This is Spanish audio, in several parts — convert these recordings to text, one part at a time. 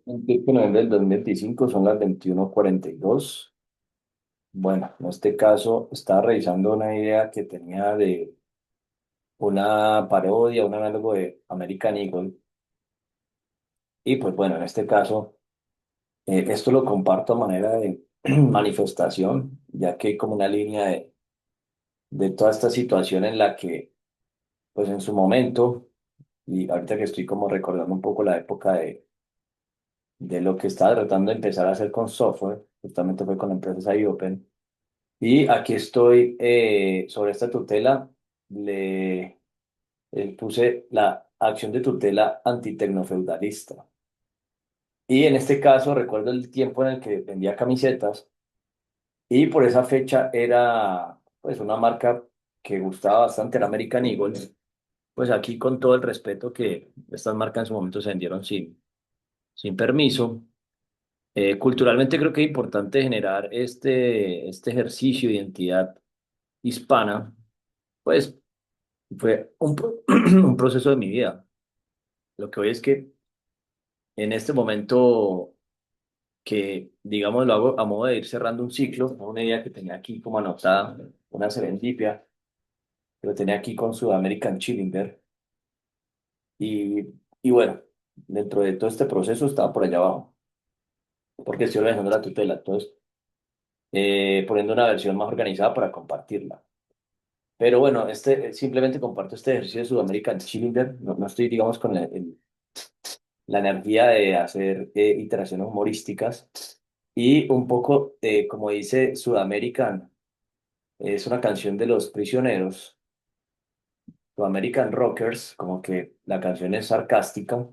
El 5 de noviembre del 2025 son las 21:42. Bueno, en este caso estaba revisando una idea que tenía de una parodia, un análogo de American Eagle. Y pues bueno, en este caso, esto lo comparto a manera de manifestación, ya que hay como una línea de toda esta situación en la que, pues en su momento, y ahorita que estoy como recordando un poco la época de lo que estaba tratando de empezar a hacer con software, justamente fue con la empresa iOpen. Y aquí estoy sobre esta tutela, le puse la acción de tutela antitecnofeudalista. Y en este caso recuerdo el tiempo en el que vendía camisetas y por esa fecha era pues una marca que gustaba bastante, era American Eagle. Pues aquí con todo el respeto que estas marcas en su momento se vendieron sin permiso. Culturalmente creo que es importante generar este ejercicio de identidad hispana, pues fue un proceso de mi vida. Lo que hoy es que en este momento que, digamos, lo hago a modo de ir cerrando un ciclo, una idea que tenía aquí como anotada, una serendipia, que lo tenía aquí con Sudamerican Chilling Bear. Y, y bueno, dentro de todo este proceso estaba por allá abajo, porque estoy organizando la tutela, entonces poniendo una versión más organizada para compartirla. Pero bueno, simplemente comparto este ejercicio de Sudamerican Chilling Bear. No estoy, digamos, con la energía de hacer iteraciones humorísticas. Y un poco, como dice Sudamerican, es una canción de Los Prisioneros, Sudamerican Rockers, como que la canción es sarcástica.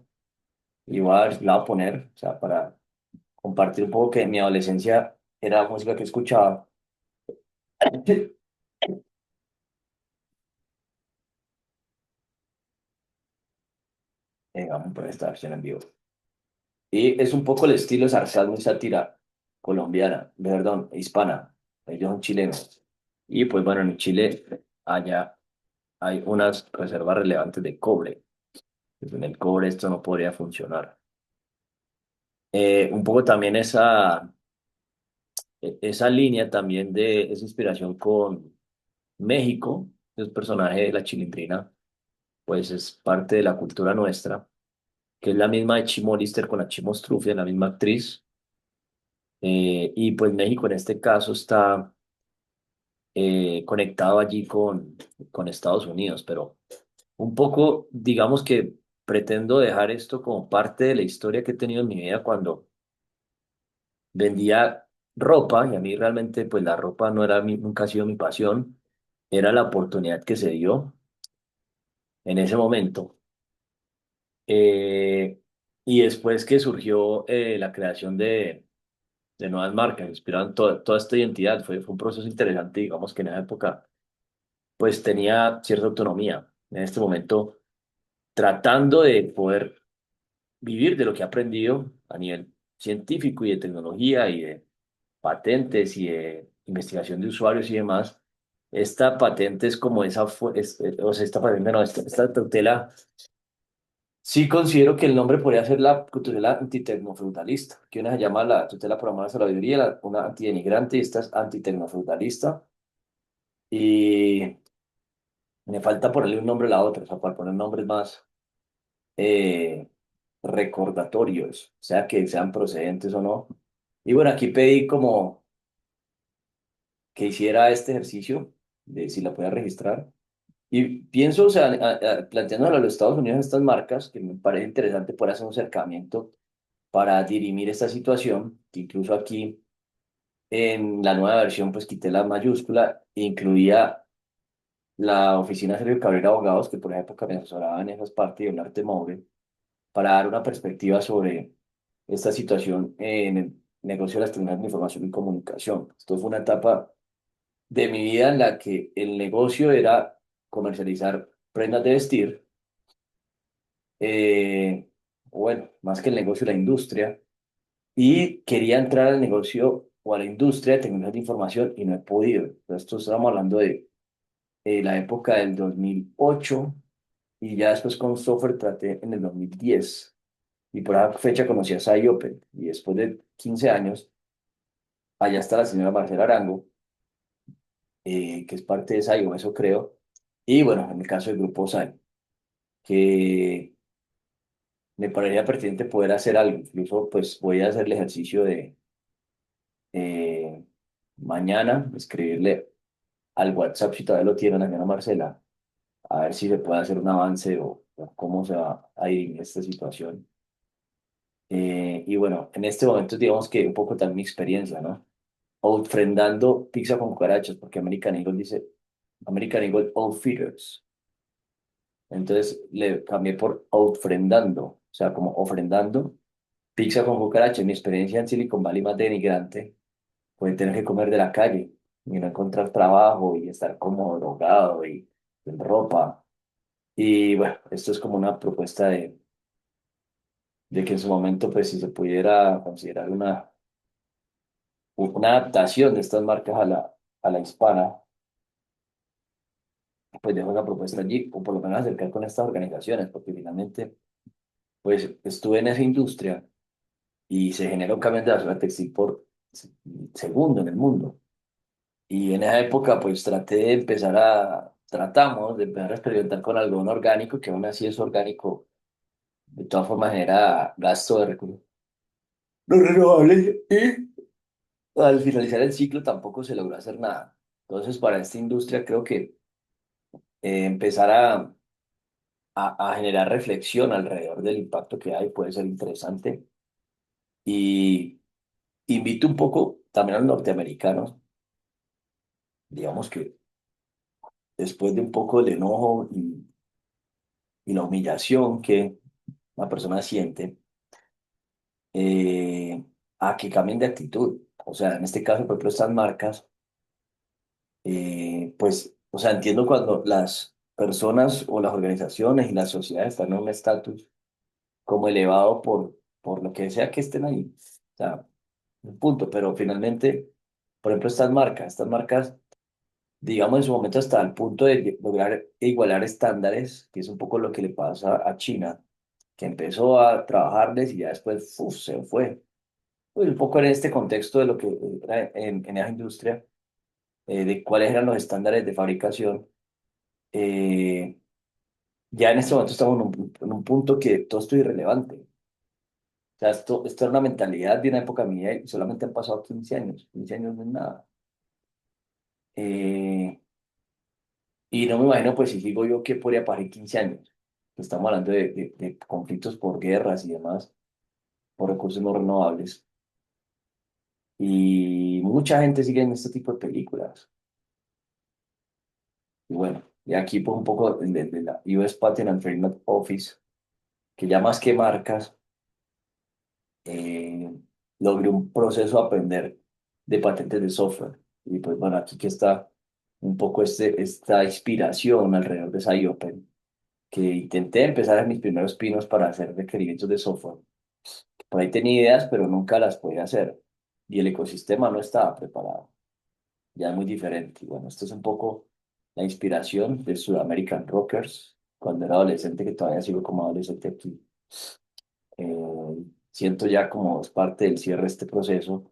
Y la voy a poner, o sea, para compartir un poco que en mi adolescencia era música que escuchaba. Vamos a poner esta versión en vivo. Y es un poco el estilo sarcasmo y sátira colombiana, perdón, hispana. Ellos son chilenos. Y pues bueno, en Chile, allá hay unas reservas relevantes de cobre. Sin el cobre esto no podría funcionar. Un poco también esa línea también de esa inspiración con México, el personaje de la Chilindrina, pues es parte de la cultura nuestra, que es la misma de Chimo Lister con la Chimo Trufia, la misma actriz. Y pues México en este caso está conectado allí con Estados Unidos, pero un poco, digamos que pretendo dejar esto como parte de la historia que he tenido en mi vida cuando vendía ropa y a mí realmente pues la ropa no era nunca ha sido mi pasión, era la oportunidad que se dio en ese momento. Eh, y después que surgió la creación de nuevas marcas, inspiraron toda esta identidad, fue un proceso interesante, digamos que en esa época pues tenía cierta autonomía. En este momento tratando de poder vivir de lo que he aprendido a nivel científico y de tecnología y de patentes y de investigación de usuarios y demás. Esta patente es como o sea, esta patente no, esta tutela, sí considero que el nombre podría ser la tutela antitecnofeudalista, que una se llama la tutela por amor a la sabiduría, una antidenigrante y esta es antitecnofeudalista. Y me falta ponerle un nombre a la otra, o sea, para poner nombres más eh, recordatorios, o sea, que sean procedentes o no. Y bueno, aquí pedí como que hiciera este ejercicio de si la pueda registrar. Y pienso, o sea, planteándolo a los Estados Unidos, estas marcas, que me parece interesante poder hacer un acercamiento para dirimir esta situación, que incluso aquí en la nueva versión, pues quité la mayúscula e incluía la oficina Sergio Cabrera Abogados, que por esa época me asesoraba en esas partes de un arte móvil, para dar una perspectiva sobre esta situación en el negocio de las tecnologías de información y comunicación. Esto fue una etapa de mi vida en la que el negocio era comercializar prendas de vestir, eh, bueno, más que el negocio, la industria, y quería entrar al negocio o a la industria de tecnologías de información y no he podido. Esto estamos hablando de la época del 2008 y ya después con software traté en el 2010. Y por esa fecha conocí a Sai Open. Y después de 15 años, allá está la señora Marcela Arango, que es parte de Sai, o eso creo. Y bueno, en el caso del grupo Sai, que me parecería pertinente poder hacer algo. Incluso, pues voy a hacer el ejercicio de eh, mañana, escribirle al WhatsApp, si todavía lo tiene la señora Marcela, a ver si se puede hacer un avance o cómo se va a ir en esta situación. Y bueno, en este momento digamos que un poco también mi experiencia, ¿no? Ofrendando pizza con cucarachas, porque American Eagle dice American Eagle Outfitters. Entonces le cambié por ofrendando, o sea, como ofrendando pizza con cucarachas. Mi experiencia en Silicon Valley más denigrante fue tener que comer de la calle y no encontrar trabajo y estar como drogado y en ropa. Y bueno, esto es como una propuesta de que en su momento, pues si se pudiera considerar una adaptación de estas marcas a la hispana, pues dejo esa propuesta allí, o por lo menos acercar con estas organizaciones, porque finalmente, pues estuve en esa industria y se generó un cambio de la zona textil por segundo en el mundo. Y en esa época, pues tratamos de empezar a experimentar con algodón orgánico, que aún así es orgánico, de todas formas genera gasto de recursos no renovables y al finalizar el ciclo tampoco se logró hacer nada. Entonces, para esta industria creo que empezar a generar reflexión alrededor del impacto que hay puede ser interesante. Y invito un poco también a los norteamericanos, digamos que después de un poco del enojo y la humillación que una persona siente, eh, a que cambien de actitud. O sea, en este caso, por ejemplo, estas marcas, pues, o sea, entiendo cuando las personas o las organizaciones y las sociedades están en un estatus como elevado por lo que sea que estén ahí. O sea, un punto, pero finalmente, por ejemplo, estas marcas, digamos en su momento hasta el punto de lograr igualar estándares, que es un poco lo que le pasa a China, que empezó a trabajarles y ya después uf, se fue. Pues un poco en este contexto de lo que era en esa industria, de cuáles eran los estándares de fabricación. eh, ya en este momento estamos en un punto que todo esto es irrelevante. O sea, esto era una mentalidad de una época mía y solamente han pasado 15 años. 15 años no es nada. Eh, y no me imagino, pues, si digo yo qué podría pasar en 15 años. Estamos hablando de conflictos por guerras y demás, por recursos no renovables. Y mucha gente sigue en este tipo de películas. Y bueno, y aquí por un poco de la US Patent and Trademark Office, que ya más que marcas, eh, logré un proceso de aprender de patentes de software. Y pues bueno, aquí que está un poco esta inspiración alrededor de SciOpen, que intenté empezar en mis primeros pinos para hacer requerimientos de software. Por ahí tenía ideas, pero nunca las podía hacer. Y el ecosistema no estaba preparado. Ya es muy diferente. Y bueno, esto es un poco la inspiración de Sudamerican Rockers, cuando era adolescente, que todavía sigo como adolescente aquí. Siento ya como es parte del cierre de este proceso.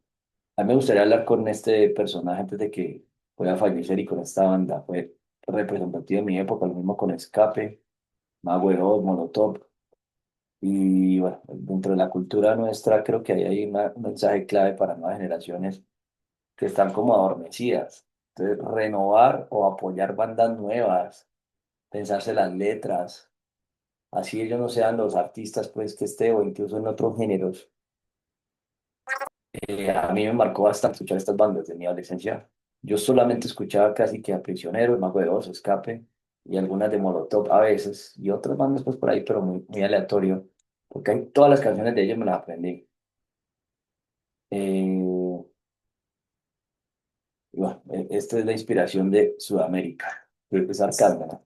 A mí me gustaría hablar con este personaje antes de que pueda fallecer y con esta banda. Fue representativo de mi época, lo mismo con Escape, Mago de Oz, Molotov. Y bueno, dentro de la cultura nuestra creo que ahí hay un mensaje clave para nuevas generaciones que están como adormecidas. Entonces, renovar o apoyar bandas nuevas, pensarse las letras, así ellos no sean los artistas pues que esté o incluso en otros géneros. A mí me marcó bastante escuchar estas bandas de mi adolescencia. Yo solamente escuchaba casi que a Prisioneros, Mago de Oz, Escape y algunas de Molotov a veces y otras bandas pues por ahí, pero muy aleatorio, porque todas las canciones de ellos me las aprendí. Eh, y bueno, esta es la inspiración de Sudamérica, creo que es sarcasmo, ¿no?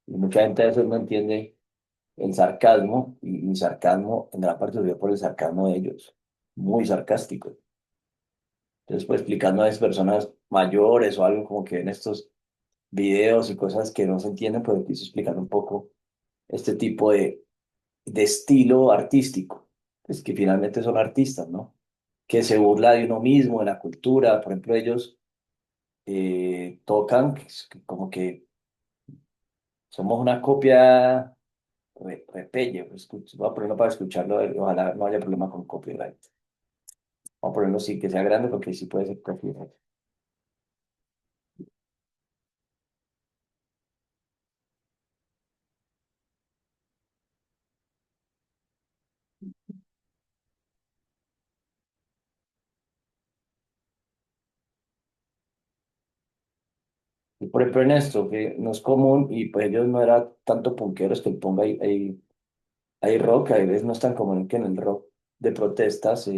Y mucha gente a veces no entiende el sarcasmo y mi sarcasmo en gran parte se dio por el sarcasmo de ellos, muy sarcástico. Entonces, pues explicando a esas personas mayores o algo como que ven estos videos y cosas que no se entienden, pues empiezo explicando un poco este tipo de estilo artístico. pues que finalmente son artistas, ¿no? Que se burla de uno mismo, de la cultura. Por ejemplo, ellos tocan que como que somos una copia repelle. Pues, voy a ponerlo para escucharlo, ojalá no haya problema con copyright. Vamos a ponerlo sí que sea grande porque sí puede ser copyright. Y por ejemplo en esto, que no es común y pues ellos no eran tanto punqueros que él ponga hay rock, hay veces no es tan común que en el rock de protestas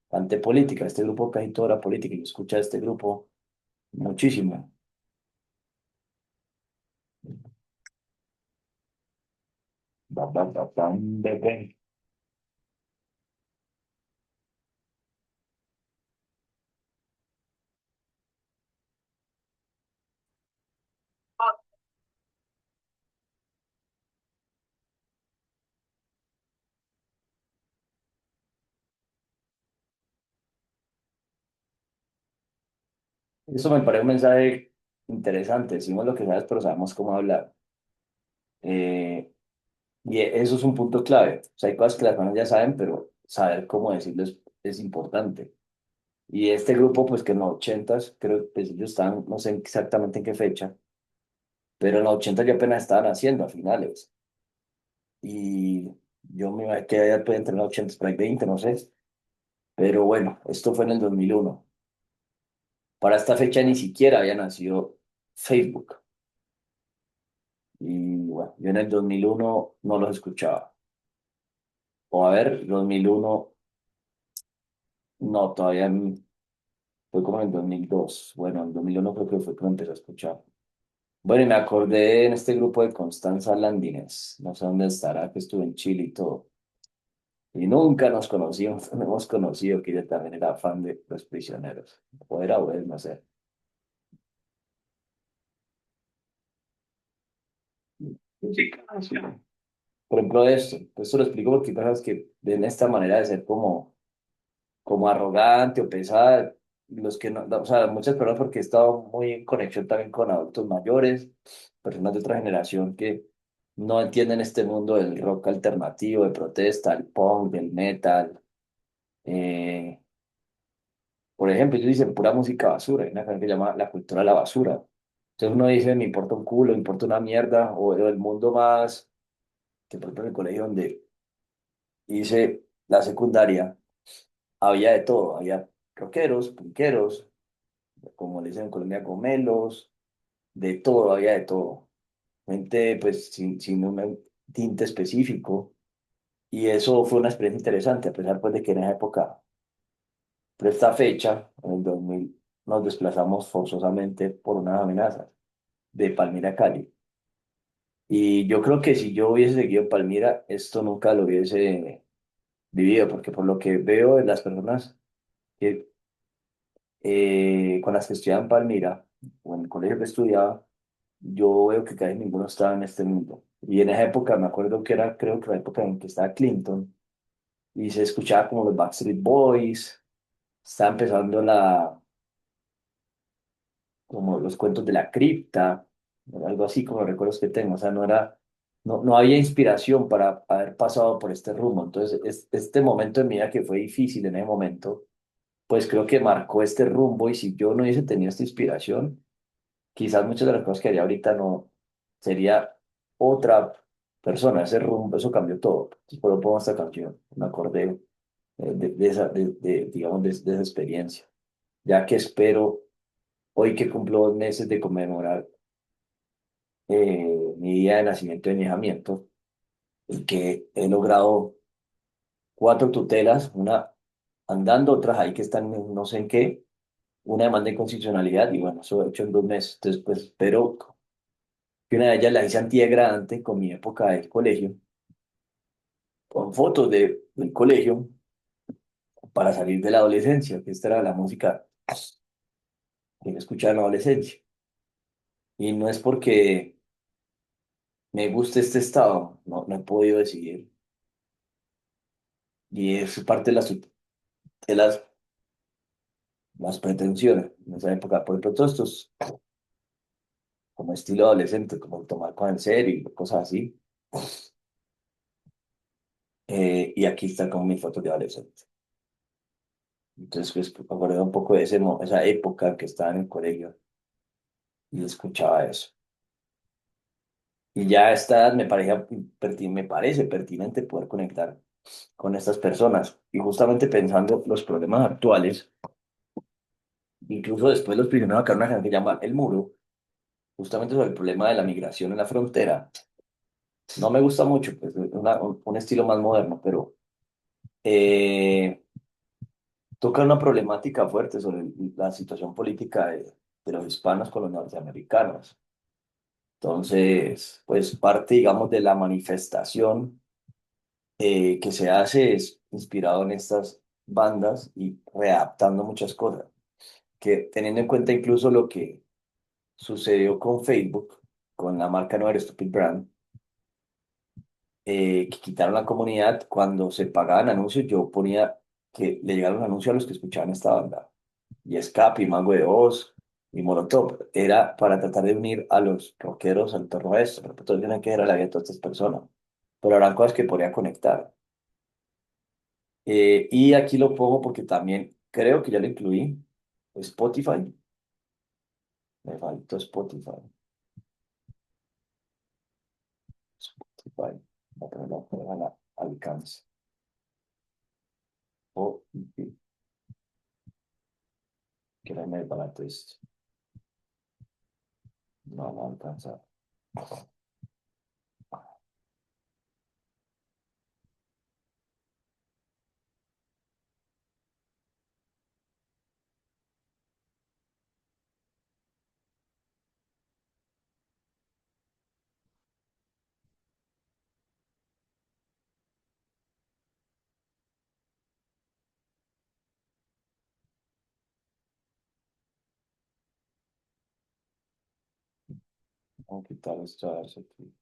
ante política. Este grupo casi toda la política y escucha este grupo muchísimo. Bam, bebé. Eso me parece un mensaje interesante. Decimos lo que sabes, pero sabemos cómo hablar. Eh, eso es un punto clave. O sea, hay cosas que las personas ya saben, pero saber cómo decirlo es importante. Y este grupo, pues que en los ochentas, creo que pues, ellos están, no sé exactamente en qué fecha, pero en los ochentas ya apenas estaban haciendo a finales. Y yo me imagino que ya puede entre los ochentas, por ahí 20, no sé. Pero bueno, esto fue en el 2001. Para esta fecha ni siquiera había nacido Facebook. Y bueno, yo en el 2001 no los escuchaba. O a ver, 2001, no, todavía fue como en el 2002. Bueno, en 2001 creo que fue cuando empecé a escuchar. Bueno, y me acordé en este grupo de Constanza Landines, no sé dónde estará, que estuvo en Chile y todo. Y nunca nos conocimos, no hemos conocido que ella también era fan de Los Prisioneros. O es, no sé. Sí, claro, sí. Por ejemplo, esto lo explico porque hay personas que ven esta manera de ser como arrogante o pesada, los que no, o sea, muchas personas porque he estado muy en conexión también con adultos mayores, personas de otra generación que no entienden este mundo del rock alternativo, de protesta, el punk, del metal. eh, por ejemplo, ellos dicen pura música basura, hay una canción que se llama La cultura de la basura. Entonces uno dice, me importa un culo, me importa una mierda, o el mundo más, que por ejemplo en el colegio donde hice la secundaria, había de todo, había rockeros, punqueros, como le dicen en Colombia, gomelos, de todo, había de todo. Gente, pues, sin un tinte específico. Y eso fue una experiencia interesante, a pesar, pues, de que en esa época, por esta fecha, en el 2000, nos desplazamos forzosamente por unas amenazas de Palmira a Cali. Y yo creo que si yo hubiese seguido en Palmira, esto nunca lo hubiese vivido, porque por lo que veo de las personas que, con las que estudiaban en Palmira, o en el colegio que estudiaba, yo veo que casi ninguno estaba en este mundo. Y en esa época me acuerdo que era, creo que la época en que estaba Clinton, y se escuchaba como los Backstreet Boys, estaba empezando como los cuentos de la cripta, algo así como los recuerdos que tengo. O sea, no había inspiración para haber pasado por este rumbo. Entonces, este momento de mi vida que fue difícil en ese momento, pues creo que marcó este rumbo, y si yo no hubiese tenido esta inspiración, quizás muchas de las cosas que haría ahorita no sería otra persona, ese rumbo, eso cambió todo. Entonces, por eso pongo esta canción, me acordé de esa, digamos, de esa experiencia, ya que espero, hoy que cumplo 2 meses de conmemorar mi día de nacimiento y alejamiento, y que he logrado 4 tutelas, una andando, otras ahí que están en no sé en qué, una demanda de inconstitucionalidad, y bueno, eso lo he hecho en 2 meses. Entonces, pues espero que una de ellas la hice antigrante con mi época del colegio, con fotos del colegio, para salir de la adolescencia, que esta era la música que yo escuchaba en la adolescencia. Y no es porque me guste este estado, no he podido decidir Y es parte de las pretensiones en esa época. Por ejemplo, todos estos como estilo adolescente, como tomar cosas en serio y cosas así. Y aquí está como mi foto de adolescente. Entonces, pues, me acordé un poco de esa época que estaba en el colegio y escuchaba eso. Y ya a esta edad me parece pertinente poder conectar con estas personas. Y justamente pensando los problemas actuales, incluso después los primeros acá una canción que llama El Muro, justamente sobre el problema de la migración en la frontera. No me gusta mucho, pues un estilo más moderno, pero eh, toca una problemática fuerte sobre la situación política de los hispanos con los norteamericanos. Entonces, pues parte, digamos, de la manifestación que se hace es inspirado en estas bandas y readaptando muchas cosas, que teniendo en cuenta incluso lo que sucedió con Facebook, con la marca No Eres Stupid Brand, que quitaron la comunidad cuando se pagaban anuncios, yo ponía que le llegaron anuncios a los que escuchaban esta banda. Y Escape, y Mago de Oz, y Molotov. Era para tratar de unir a los rockeros en torno a esto. Pero todos tienen que era la vida de todas estas personas. Pero habrán cosas que podría conectar. Y aquí lo pongo porque también creo que ya lo incluí. Spotify. Me faltó Spotify. Spotify. Voy a ponerlo a la alcance. O, que era muy barato esto. No, no alcanza. Vamos a quitar esto a ver si aquí.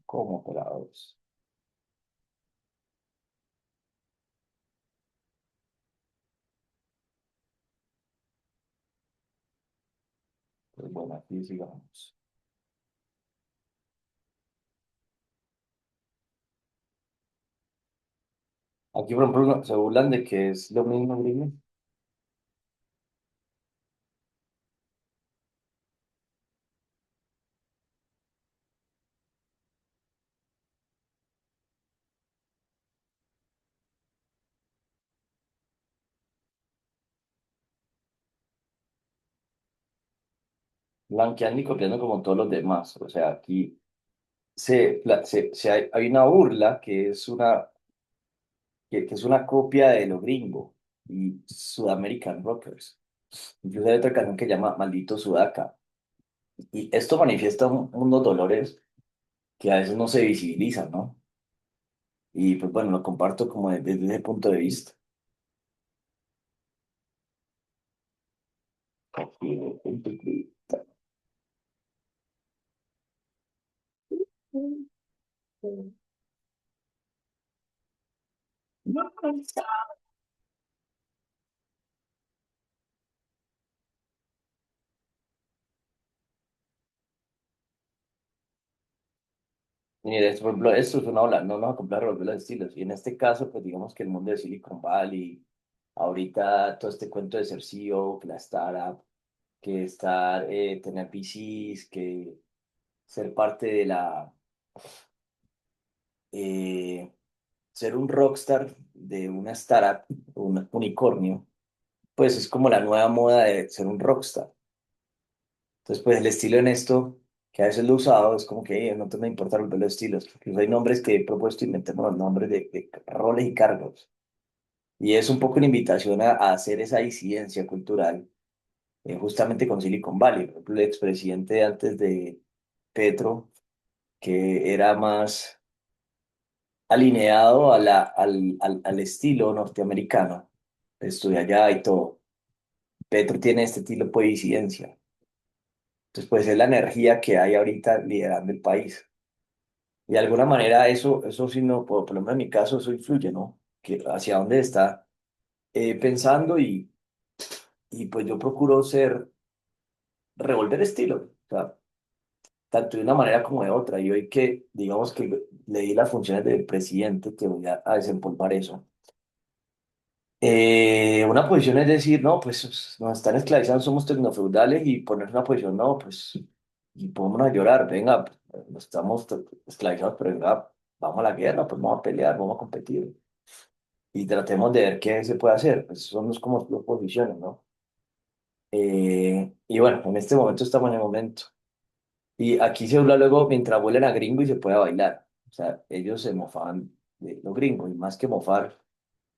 Como operadores. Pues bueno, aquí sigamos. Aquí, por ejemplo, se burlan de que es lo mismo gringo. Blanqueando y copiando como todos los demás. O sea, aquí hay una burla que es una copia de lo gringo y Sudamerican Rockers. Incluso hay otra canción que llama Maldito Sudaca. Y esto manifiesta unos dolores que a veces no se visibilizan, ¿no? Y pues bueno, lo comparto como desde ese punto de vista. Mira, por ejemplo, esto es una ola, no nos acompaña a revolver los estilos. Y en este caso, pues digamos que el mundo de Silicon Valley, ahorita todo este cuento de ser CEO, que la startup, que tener VCs, que ser parte de eh, ser un rockstar de una startup, un unicornio, pues es como la nueva moda de ser un rockstar. Entonces, pues el estilo en esto. que a veces lo he usado, es como que no te me importa el de estilos, porque hay nombres que he propuesto y metemos los nombres de roles y cargos. Y es un poco una invitación a hacer esa disidencia cultural, justamente con Silicon Valley. Por ejemplo, el expresidente antes de Petro, que era más alineado a al estilo norteamericano, estudia allá y todo. Petro tiene este estilo de disidencia. Entonces, pues es la energía que hay ahorita liderando el país. Y de alguna manera eso sí, no, por lo menos en mi caso, eso influye, ¿no? Que hacia dónde está pensando y pues yo procuro revolver estilo, o sea, tanto de una manera como de otra. Y hoy que, digamos que le di las funciones del presidente, que voy a desempolvar eso. Una posición es decir, no, pues nos están esclavizando, somos tecnofeudales y poner una posición, no, pues, y pongámonos a llorar, venga, pues, no estamos esclavizados, pero venga, vamos a la guerra, pues vamos a pelear, vamos a competir y tratemos de ver qué se puede hacer. Pues son como dos posiciones, ¿no? Y bueno, en este momento estamos en el momento. Y aquí se habla luego mientras vuelen a gringo y se puede bailar. O sea, ellos se mofaban de los gringos y más que mofar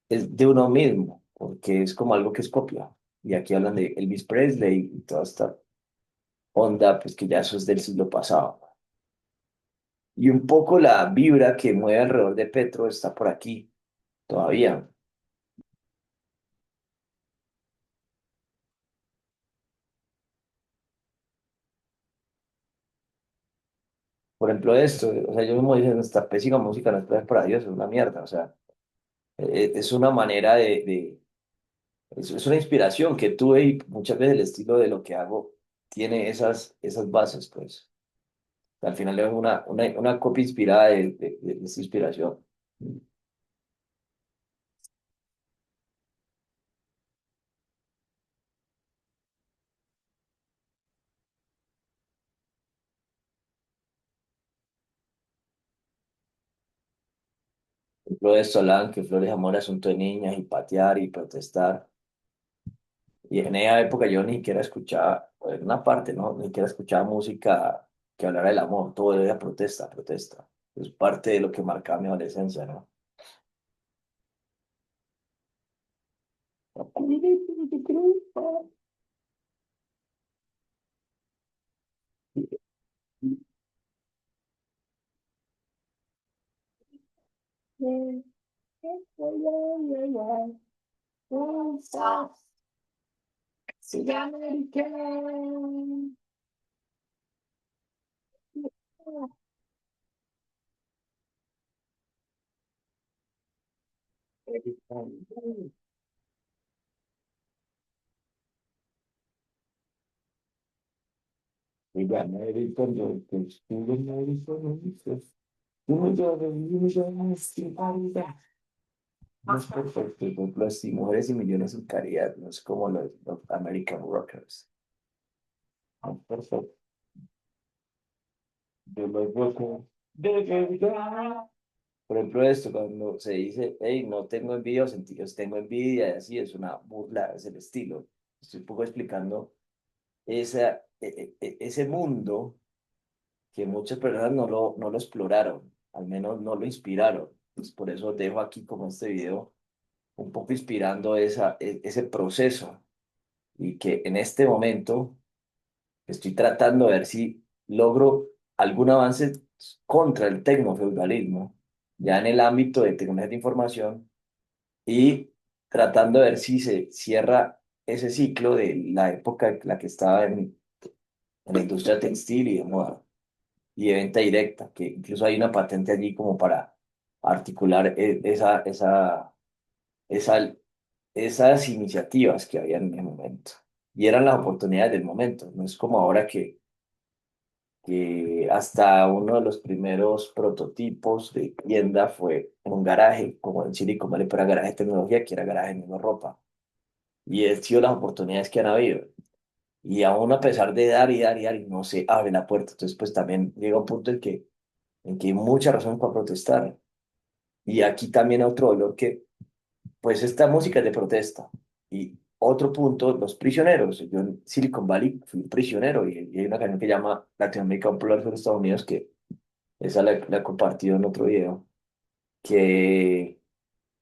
es de uno mismo, porque es como algo que es copia. Y aquí hablan de Elvis Presley y toda esta onda, pues que ya eso es del siglo pasado. Y un poco la vibra que mueve alrededor de Petro está por aquí todavía. Por ejemplo, esto, o sea, yo mismo dicen, esta pésima música no es para Dios, es una mierda. O sea, es una manera es una inspiración que tuve y muchas veces el estilo de lo que hago tiene esas bases, pues. Al final es una copia inspirada de esa inspiración. Por ejemplo, de Solán, que Flores de Amor, asunto de niñas, y patear y protestar. Y en esa época yo ni siquiera escuchaba, en una parte, ¿no? Ni siquiera escuchaba música que hablara del amor, todo era protesta, protesta. Es parte de lo que marcaba mi adolescencia, ¿no? No es perfecto, por ejemplo, así, Mujeres y Millones en Caridad, no es como los American Rockers. No es perfecto. Yo los veo como, por ejemplo, esto, cuando se dice, hey, no tengo envidia o sentidos, tengo envidia, y así es una burla, es el estilo. Estoy un poco explicando ese mundo que muchas personas no lo exploraron, al menos no lo inspiraron. Pues por eso dejo aquí como este video un poco inspirando ese proceso y que en este momento estoy tratando de ver si logro algún avance contra el tecnofeudalismo, ya en el ámbito de tecnología de información y tratando de ver si se cierra ese ciclo de la época en la que estaba en la industria textil y de moda y de venta directa, que incluso hay una patente allí como para articular esa, esas iniciativas que había en el momento. Y eran las oportunidades del momento, no es como ahora que hasta uno de los primeros prototipos de tienda fue en un garaje, como en Silicon Valley, pero era garaje de tecnología, que era garaje de ropa. Y han sido las oportunidades que han habido. Y aún a pesar de dar y dar y dar, y no se abre la puerta. Entonces, pues también llega un punto en que hay muchas razones para protestar. Y aquí también otro dolor que, pues esta música es de protesta. Y otro punto, los prisioneros. Yo en Silicon Valley fui un prisionero y hay una canción que llama Latinoamérica un Popular de Estados Unidos que esa la he compartido en otro video, que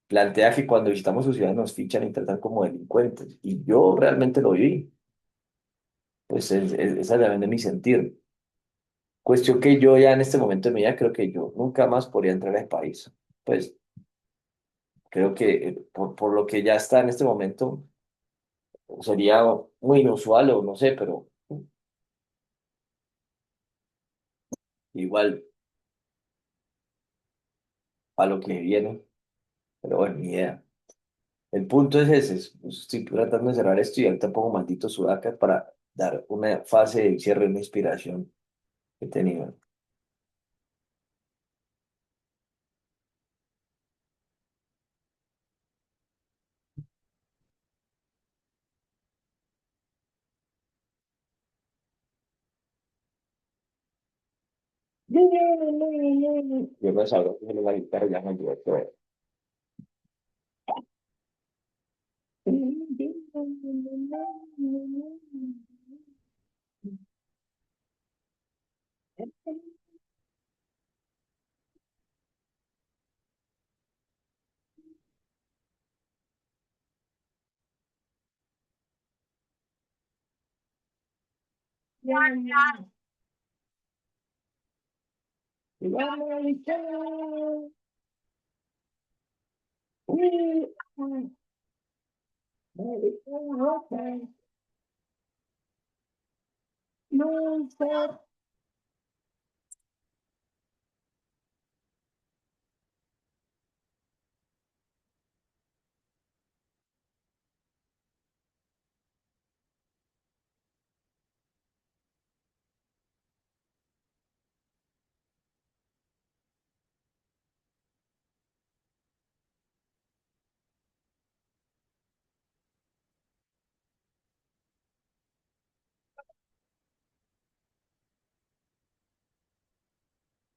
plantea que cuando visitamos sus ciudades nos fichan y tratan como delincuentes. Y yo realmente lo viví. Pues esa es realmente mi sentir. Cuestión que yo ya en este momento de mi vida creo que yo nunca más podría entrar al país. Pues creo que por lo que ya está en este momento sería muy inusual o no sé, pero igual a lo que viene. Pero bueno, ni idea. El punto es ese. Estoy tratando de cerrar esto y ahorita pongo maldito Sudaca para dar una fase de cierre, una inspiración que he tenido. Yo no sabía que la guitarra ya me ayudó.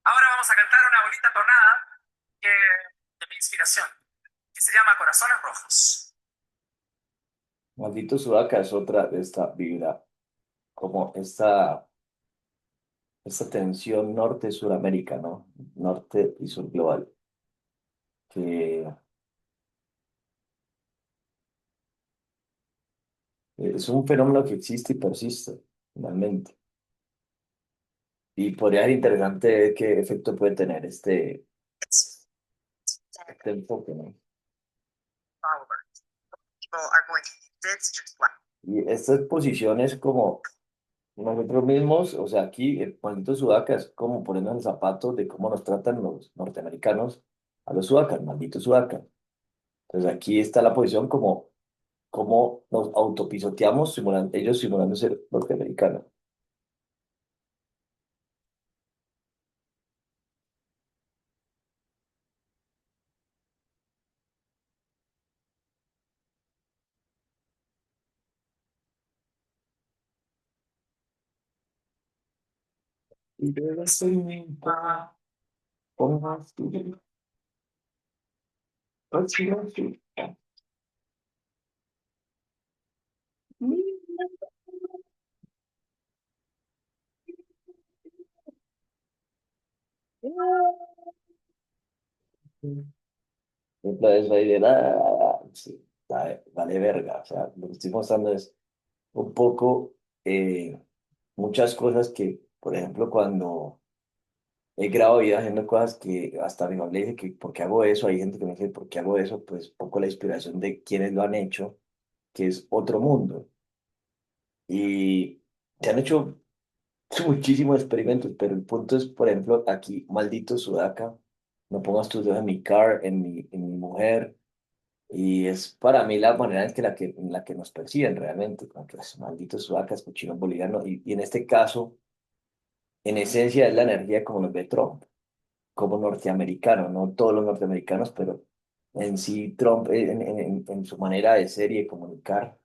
Ahora vamos a cantar una bonita tonada que, de mi inspiración, que se llama Corazones Rojos. Maldito Sudaca es otra de esta vibra, como esta tensión norte-suramérica, ¿no? Norte y sur global, que es un fenómeno que existe y persiste, finalmente. Y podría ser interesante ver qué efecto puede tener este enfoque, ¿no? Y estas posiciones como nosotros mismos, o sea, aquí el maldito Sudaca es como ponernos en zapatos de cómo nos tratan los norteamericanos a los sudacas, malditos sudacas. Entonces aquí está la posición como cómo nos autopisoteamos ellos simulando ser norteamericanos. Y yo soy mi papá, pongas tu coche. Entonces ahí de nada, sí, vale verga. O sea, lo que estoy mostrando es un poco muchas cosas que, por ejemplo, cuando he grabado videos haciendo cosas que hasta mi mamá le dice que por qué hago eso, hay gente que me dice por qué hago eso, pues un poco la inspiración de quienes lo han hecho, que es otro mundo. Y se han hecho muchísimos experimentos, pero el punto es, por ejemplo, aquí, maldito Sudaca, no pongas tus dedos en mi car, en mi mujer. Y es para mí la manera en la que nos perciben realmente, como que los malditos sudacas, cochinos bolivianos, y en este caso, en esencia, es la energía como nos ve Trump, como norteamericano, no todos los norteamericanos, pero en sí Trump en su manera de ser y de comunicar,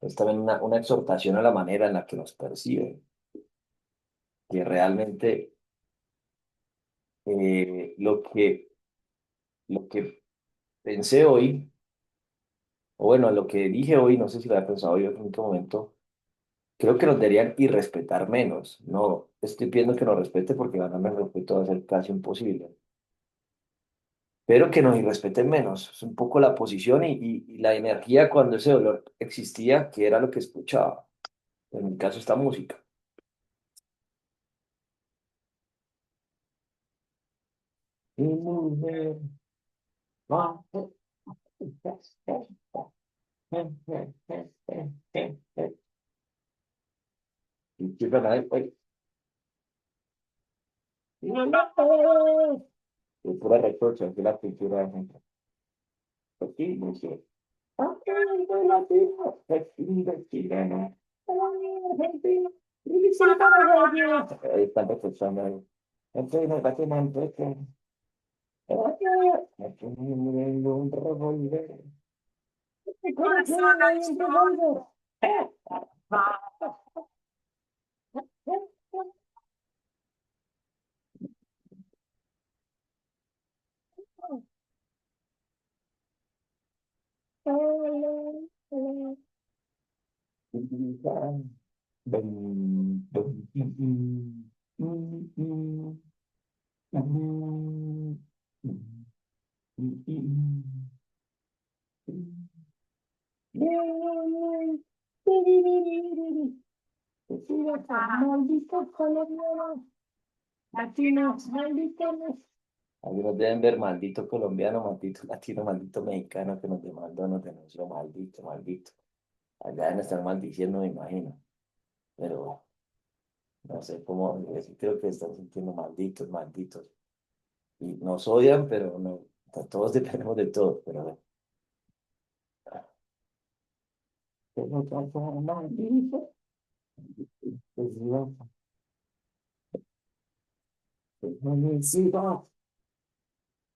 es también una exhortación a la manera en la que nos perciben, que realmente lo que pensé hoy o bueno, a lo que dije hoy, no sé si lo había pensado yo en otro momento, creo que nos deberían irrespetar menos. No estoy pidiendo que nos respete porque ganarme el respeto va a ser casi imposible, pero que nos irrespeten menos. Es un poco la posición y la energía cuando ese dolor existía, que era lo que escuchaba. En mi caso, esta música. Y qué pena, ay, es pura reproche, es la cultura de la gente. Aquí, no sé. Aquí, soy latino, aquí, de chileno. Argentina, y si para Dios. Ahí están reprochando ahí. Entonces, me parece mal, porque aquí tengo un revólver. Mi corazón hay un revólver. Malditos colombianos, latinos, malditos. Algunos deben ver maldito colombiano, maldito latino, maldito mexicano que nos demandó, nos denunció, maldito, maldito. Allá deben estar maldiciendo, me imagino. Pero no sé cómo, creo que están sintiendo malditos, malditos. Y nos odian, pero no, todos dependemos de todos, pero bueno. Pero tanto maldito, pues no, pues no necesito.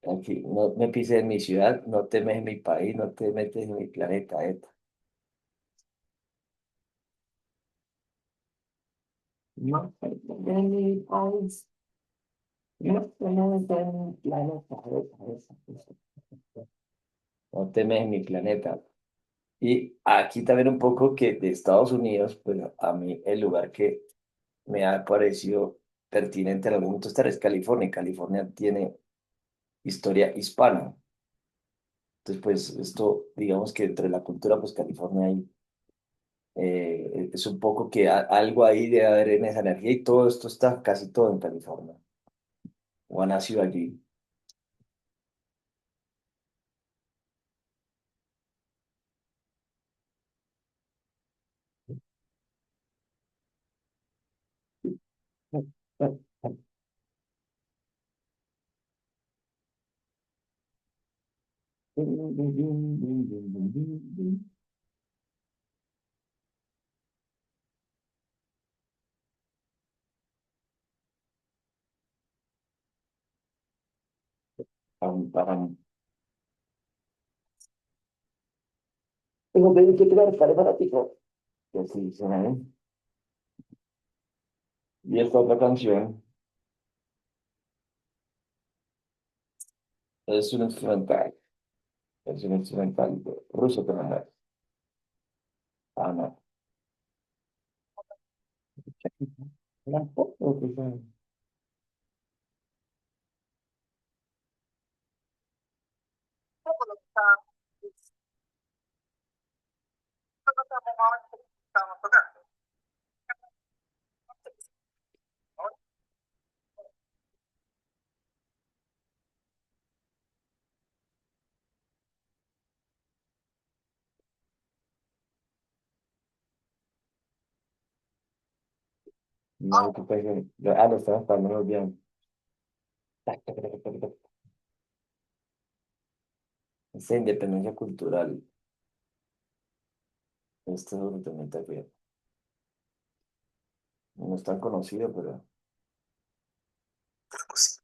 Aquí, no me pises en mi ciudad, no temes en mi país, no te metes en mi planeta, Eta. No te metes en mi país, no te metes en mi planeta, Eta. No temes en mi planeta. Y aquí también un poco que de Estados Unidos, pues a mí el lugar que me ha parecido pertinente en algún momento estar es California. California tiene historia hispana. Entonces, pues esto, digamos que entre la cultura, pues California hay, es un poco que algo ahí debe haber en esa energía y todo esto está casi todo en California. O ha nacido allí. Pam, pam. Tengo que crear para ti. Y así suena, ¿eh? Y esta otra canción es un instrumental. Es un instrumental ruso que no. Ah, no. Tampoco, pues, Estamos tocando. no, que pegue. Ah, lo estaba español bien. Esa independencia cultural, esto es absolutamente bien. No es tan conocido, pero Podemos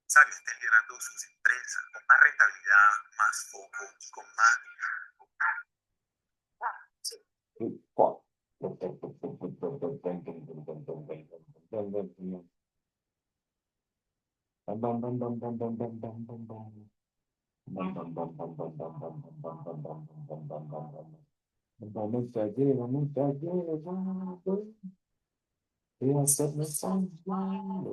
estén liderando sus empresas con más rentabilidad, más foco, con más. Vamos allí, vamos allí, vamos a hacernos amar.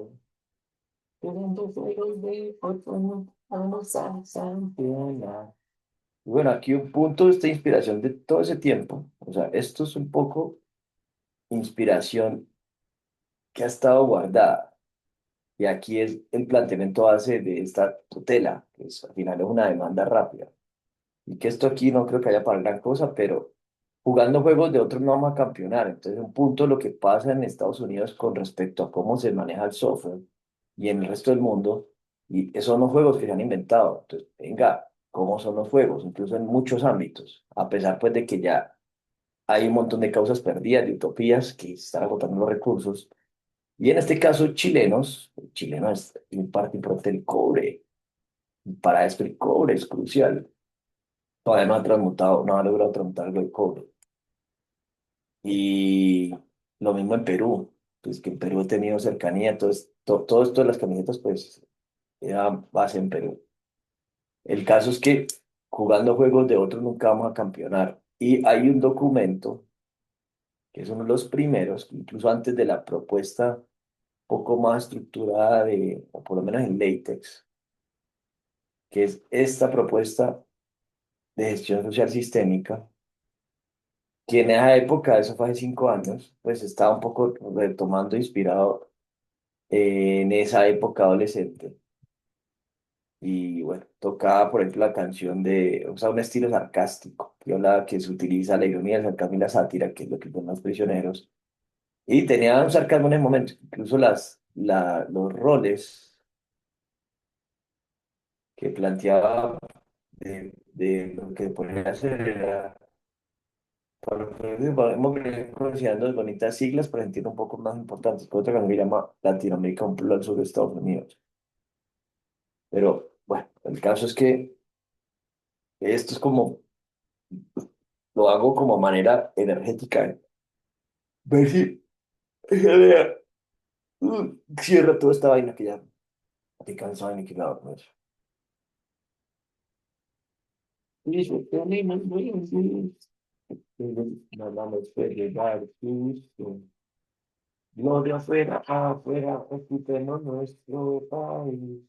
Quedando fuegos de otoño, vamos a Santiago. Bueno, aquí un punto de esta inspiración de todo ese tiempo. O sea, esto es un poco inspiración que ha estado guardada. Y aquí es el planteamiento base de esta tutela, que al final es una demanda rápida. Y que esto aquí no creo que haya para gran cosa, pero jugando juegos de otros no vamos a campeonar. Entonces, un punto lo que pasa en Estados Unidos con respecto a cómo se maneja el software y en el resto del mundo, y esos son los juegos que se han inventado. Entonces, venga, ¿cómo son los juegos? Incluso en muchos ámbitos, a pesar pues de que ya hay un montón de causas perdidas, de utopías que están agotando los recursos. Y en este caso, chilenos, el chileno es en parte importante el cobre. Para esto el cobre es crucial. Todavía no ha transmutado, no ha logrado transmutar algo de cobre. Y lo mismo en Perú, pues que en Perú he tenido cercanía, entonces todo esto de las camisetas, pues era base en Perú. El caso es que jugando juegos de otros nunca vamos a campeonar. Y hay un documento, que es uno de los primeros, que incluso antes de la propuesta poco más estructurada de, o por lo menos en LaTeX, que es esta propuesta de gestión social sistémica, que en esa época, eso fue hace 5 años, pues estaba un poco retomando, inspirado en esa época adolescente. Y bueno, tocaba, por ejemplo, la canción de, o sea, un estilo sarcástico, que habla que se utiliza la ironía, el sarcasmo y la sátira, que es lo que son los prisioneros. Y tenía un sarcasmo en el momento, incluso los roles que planteaba de lo que podría hacer era, por lo que hemos venido considerando bonitas siglas, pero entiendo un poco más importantes, que otra canción que se llama Latinoamérica, un plan sobre Estados Unidos. Pero bueno, el caso es que esto es como, lo hago como manera energética, ¿eh? Ver si cierra toda esta vaina que ya estoy cansado de aniquilado con eso. Dice, tenemos buenos días, nos vamos a llevar justo. Gloria afuera, afuera, ocupemos nuestro país.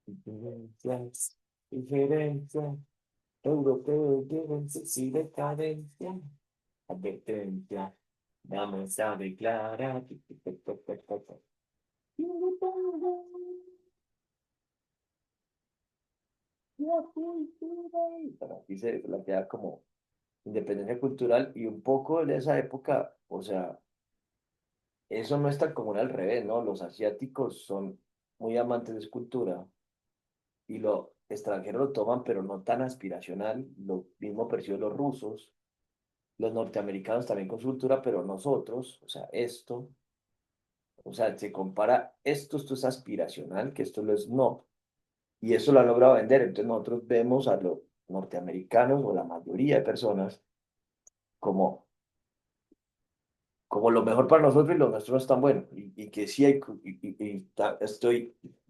Diferencias, diferencias, europeos lleven su decadencia. Advertencia, vamos a declarar. La cultura. Y para aquí se plantea como independencia cultural y un poco de esa época, o sea, eso no es tan común al revés, ¿no? Los asiáticos son muy amantes de escultura y lo extranjero lo toman, pero no tan aspiracional. Lo mismo perciben los rusos, los norteamericanos también con su cultura, pero nosotros, o sea, esto, o sea, se compara esto es aspiracional, que esto lo es no. Y eso lo han logrado vender. Entonces nosotros vemos a los norteamericanos o la mayoría de personas como, como lo mejor para nosotros y lo nuestro no es tan bueno. Y que sí hay,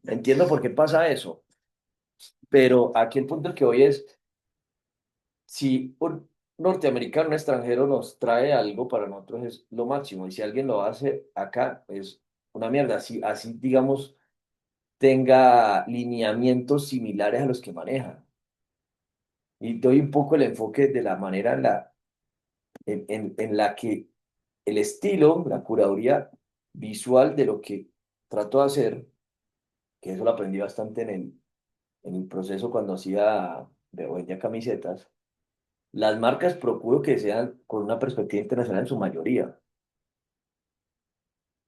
entiendo por qué pasa eso, pero aquí el punto al que voy es, si un norteamericano, un extranjero nos trae algo, para nosotros es lo máximo. Y si alguien lo hace acá, es una mierda. Así digamos, tenga lineamientos similares a los que maneja. Y doy un poco el enfoque de la manera en la que el estilo, la curaduría visual de lo que trato de hacer, que eso lo aprendí bastante en el proceso cuando hacía, de vendía camisetas, las marcas procuro que sean con una perspectiva internacional en su mayoría.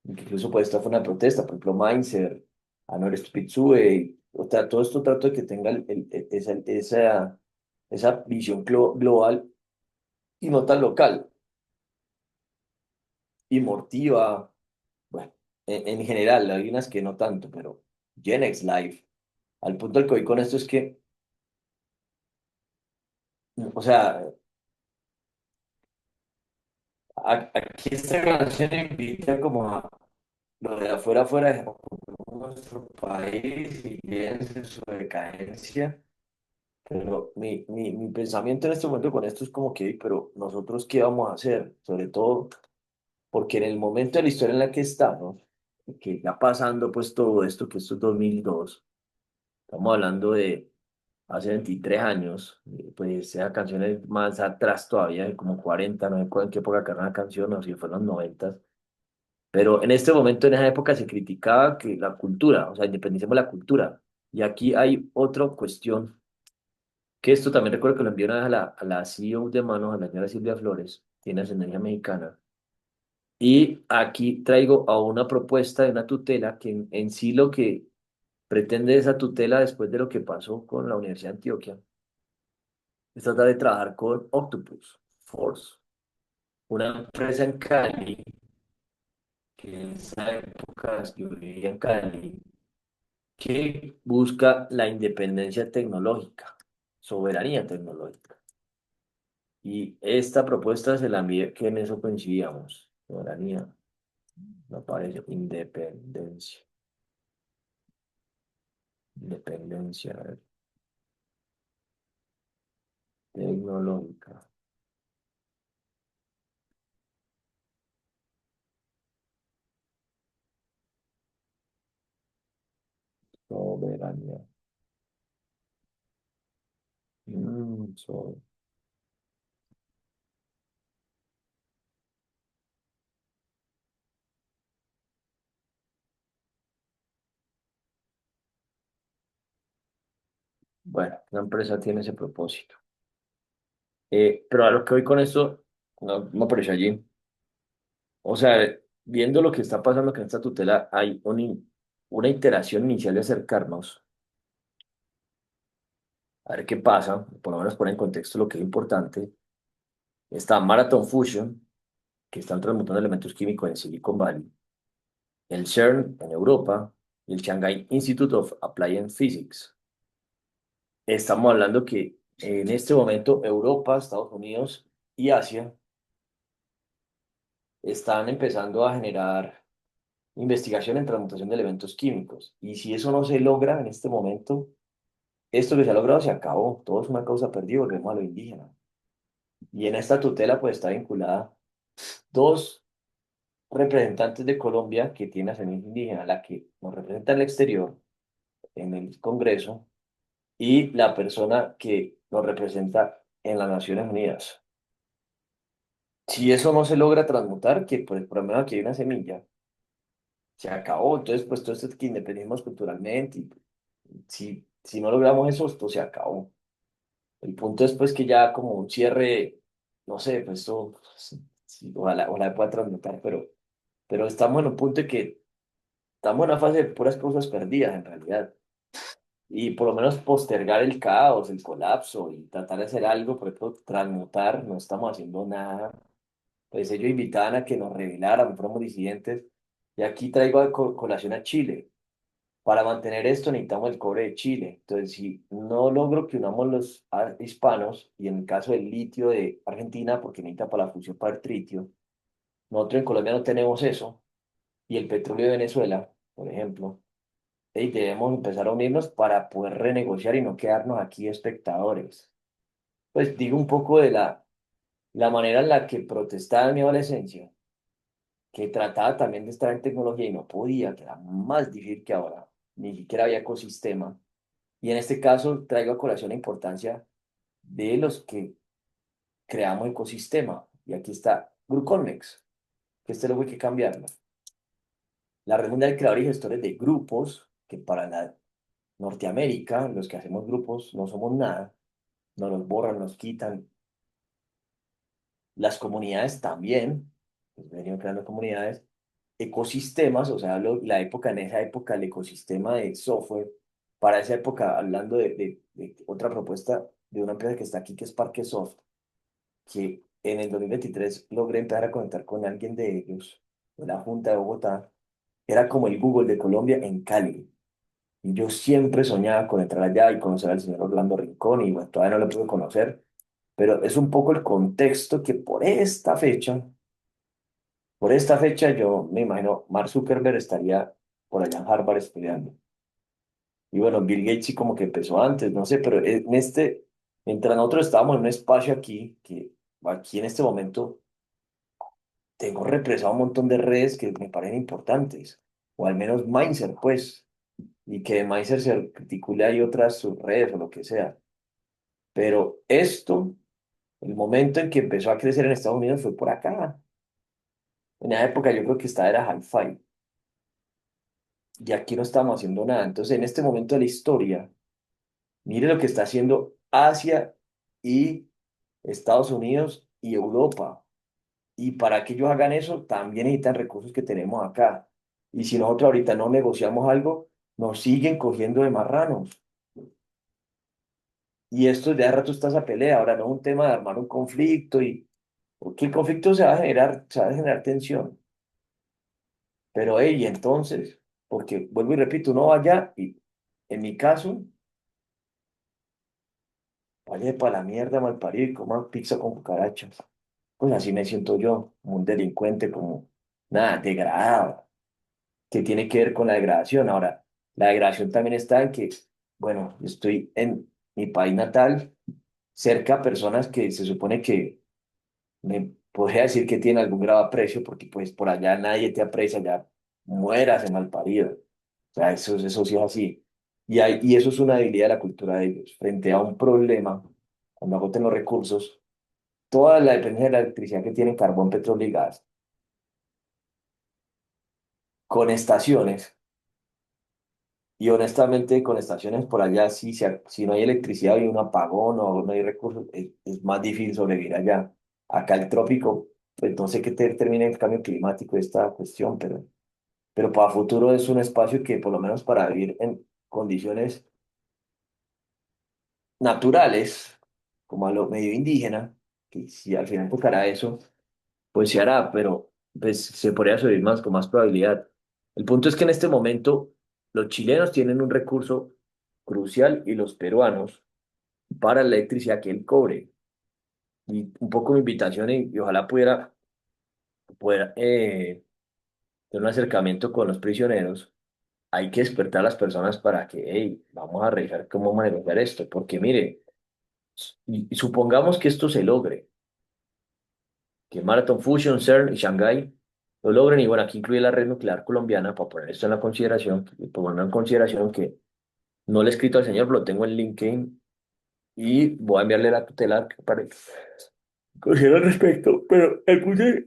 Incluso pues esta fue una protesta, por ejemplo, Mainzer, Anor Spitzue, o sea, todo esto trato de que tenga esa visión global y no tan local. Y Mortiva, bueno, en general, hay unas que no tanto, pero Genex Live, al punto al que voy con esto es que, o sea, aquí esta canción invita como a lo de afuera, afuera de nuestro país y bien meses en su decadencia, pero mi pensamiento en este momento con esto es como que, pero nosotros qué vamos a hacer, sobre todo porque en el momento de la historia en la que estamos, que está pasando pues todo esto, que esto es 2002, estamos hablando de hace 23 años, pues esa canción es más atrás todavía, de como 40, no sé en qué época era una canción, o si fue en los 90. Pero en este momento, en esa época, se criticaba que la cultura, o sea, independicemos la cultura. Y aquí hay otra cuestión, que esto también recuerdo que lo envió una vez a la CEO de Manos, a la señora Silvia Flores, tiene ascendencia mexicana. Y aquí traigo a una propuesta de una tutela que en sí lo que pretende esa tutela después de lo que pasó con la Universidad de Antioquia es tratar de trabajar con Octopus Force, una empresa en Cali que en esa época yo vivía en Cali que busca la independencia tecnológica, soberanía tecnológica. Y esta propuesta se la envié, que en eso coincidíamos. Soberanía, no aparece, independencia, independencia, a ver, tecnológica, soberanía. Mm, so- bueno, la empresa tiene ese propósito. Pero a lo que voy con esto, no me apareció allí. O sea, viendo lo que está pasando con esta tutela, hay una iteración inicial de acercarnos a ver qué pasa, por lo menos poner en contexto lo que es importante. Está Marathon Fusion, que están transmutando elementos químicos en Silicon Valley, el CERN en Europa y el Shanghai Institute of Applied Physics. Estamos hablando que en este momento Europa, Estados Unidos y Asia están empezando a generar investigación en transmutación de elementos químicos. Y si eso no se logra en este momento, esto que se ha logrado se acabó. Todo es una causa perdida, volvemos a lo indígena. Y en esta tutela pues está vinculada dos representantes de Colombia que tiene ascendencia indígena, la que nos representa en el exterior, en el Congreso, y la persona que nos representa en las Naciones Unidas. Si eso no se logra transmutar, que pues, por lo menos aquí hay una semilla, se acabó. Entonces, pues todo esto es que independimos culturalmente. Y si no logramos eso, esto se acabó. El punto es pues que ya como un cierre, no sé, pues esto, sí, ojalá pueda transmutar, pero estamos en un punto de que estamos en una fase de puras cosas perdidas en realidad. Y por lo menos postergar el caos, el colapso y tratar de hacer algo, por ejemplo, transmutar, no estamos haciendo nada. Pues ellos invitaban a que nos rebeláramos, fuéramos disidentes. Y aquí traigo a colación a Chile. Para mantener esto necesitamos el cobre de Chile. Entonces, si no logro que unamos los hispanos, y en el caso del litio de Argentina, porque necesita para la fusión para el tritio, nosotros en Colombia no tenemos eso, y el petróleo de Venezuela, por ejemplo, debemos empezar a unirnos para poder renegociar y no quedarnos aquí espectadores. Pues digo un poco de la manera en la que protestaba en mi adolescencia, que trataba también de estar en tecnología y no podía, que era más difícil que ahora, ni siquiera había ecosistema. Y en este caso traigo a colación la importancia de los que creamos ecosistema. Y aquí está GluConnex, que este lo hay que cambiarlo. La Red Mundial de Creadores y Gestores de Grupos, que para la Norteamérica, los que hacemos grupos no somos nada, nos los borran, nos quitan. Las comunidades también, pues venían creando comunidades, ecosistemas, o sea, la época, en esa época, el ecosistema de software, para esa época, hablando de otra propuesta de una empresa que está aquí, que es Parquesoft, que en el 2023 logré empezar a conectar con alguien de ellos, de la Junta de Bogotá, era como el Google de Colombia en Cali. Y yo siempre soñaba con entrar allá y conocer al señor Orlando Rincón, y bueno, todavía no lo pude conocer, pero es un poco el contexto que por esta fecha yo me imagino Mark Zuckerberg estaría por allá en Harvard estudiando. Y bueno, Bill Gates sí como que empezó antes, no sé, pero mientras nosotros estábamos en un espacio aquí, que aquí en este momento tengo represado un montón de redes que me parecen importantes, o al menos Mindset, pues, y que de Mindset se articule hay otras subredes o lo que sea. Pero esto, el momento en que empezó a crecer en Estados Unidos fue por acá. En esa época yo creo que esta era Hi-Fi, y aquí no estamos haciendo nada. Entonces, en este momento de la historia, mire lo que está haciendo Asia y Estados Unidos y Europa. Y para que ellos hagan eso, también necesitan recursos que tenemos acá. Y si nosotros ahorita no negociamos algo, nos siguen cogiendo de marranos. Y esto de hace rato está esa pelea. Ahora no es un tema de armar un conflicto y porque el conflicto se va a generar tensión. Pero hey, entonces, porque vuelvo y repito, uno vaya y en mi caso, vaya para la mierda, malparido, y coma pizza con cucarachas. Pues así me siento yo, como un delincuente, como nada, degradado, que tiene que ver con la degradación. Ahora, la degradación también está en que, bueno, yo estoy en mi país natal, cerca a personas que se supone que me podría decir que tienen algún grado de aprecio, porque pues por allá nadie te aprecia, ya mueras en malparido. O sea, eso sí es así. Y eso es una debilidad de la cultura de ellos. Frente a un problema, cuando agoten los recursos, toda la dependencia de la electricidad que tienen carbón, petróleo y gas, con estaciones, y honestamente con estaciones por allá, si no hay electricidad, hay un apagón o no hay recursos, es más difícil sobrevivir allá. Acá el trópico, pues no sé qué termine el cambio climático de esta cuestión, pero para futuro es un espacio que por lo menos para vivir en condiciones naturales, como a lo medio indígena, que si al final tocará eso, pues se hará, pero pues, se podría subir más con más probabilidad. El punto es que en este momento los chilenos tienen un recurso crucial y los peruanos para la electricidad que el cobre. Y un poco mi invitación y ojalá pudiera tener un acercamiento con los prisioneros. Hay que despertar a las personas para que, hey, vamos a revisar cómo manejar esto, porque mire, y supongamos que esto se logre, que Marathon Fusion, CERN y Shanghái lo logren. Y bueno, aquí incluye la red nuclear colombiana para poner esto en la consideración, poner en consideración que no le he escrito al señor, lo tengo en LinkedIn y voy a enviarle la tutela para que considere al respecto. Pero el punto es,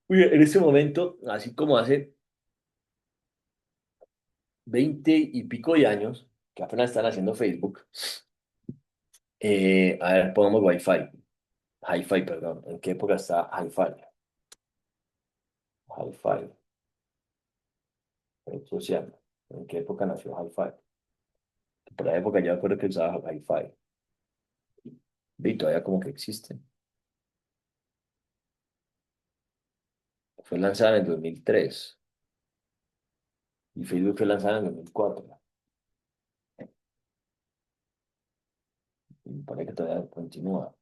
oye, en este momento, así como hace 20 y pico de años, que apenas están haciendo Facebook, a ver, pongamos Wi-Fi, Hi-Fi, perdón, ¿en qué época está Hi-Fi? Hi-Fi, red social, ¿en qué época nació Hi-Fi? Por la época yo me acuerdo que usaba Hi-Fi. Y todavía como que existe. Fue lanzada en el 2003 y Facebook fue lanzada en el 2004. Y parece que todavía continúa.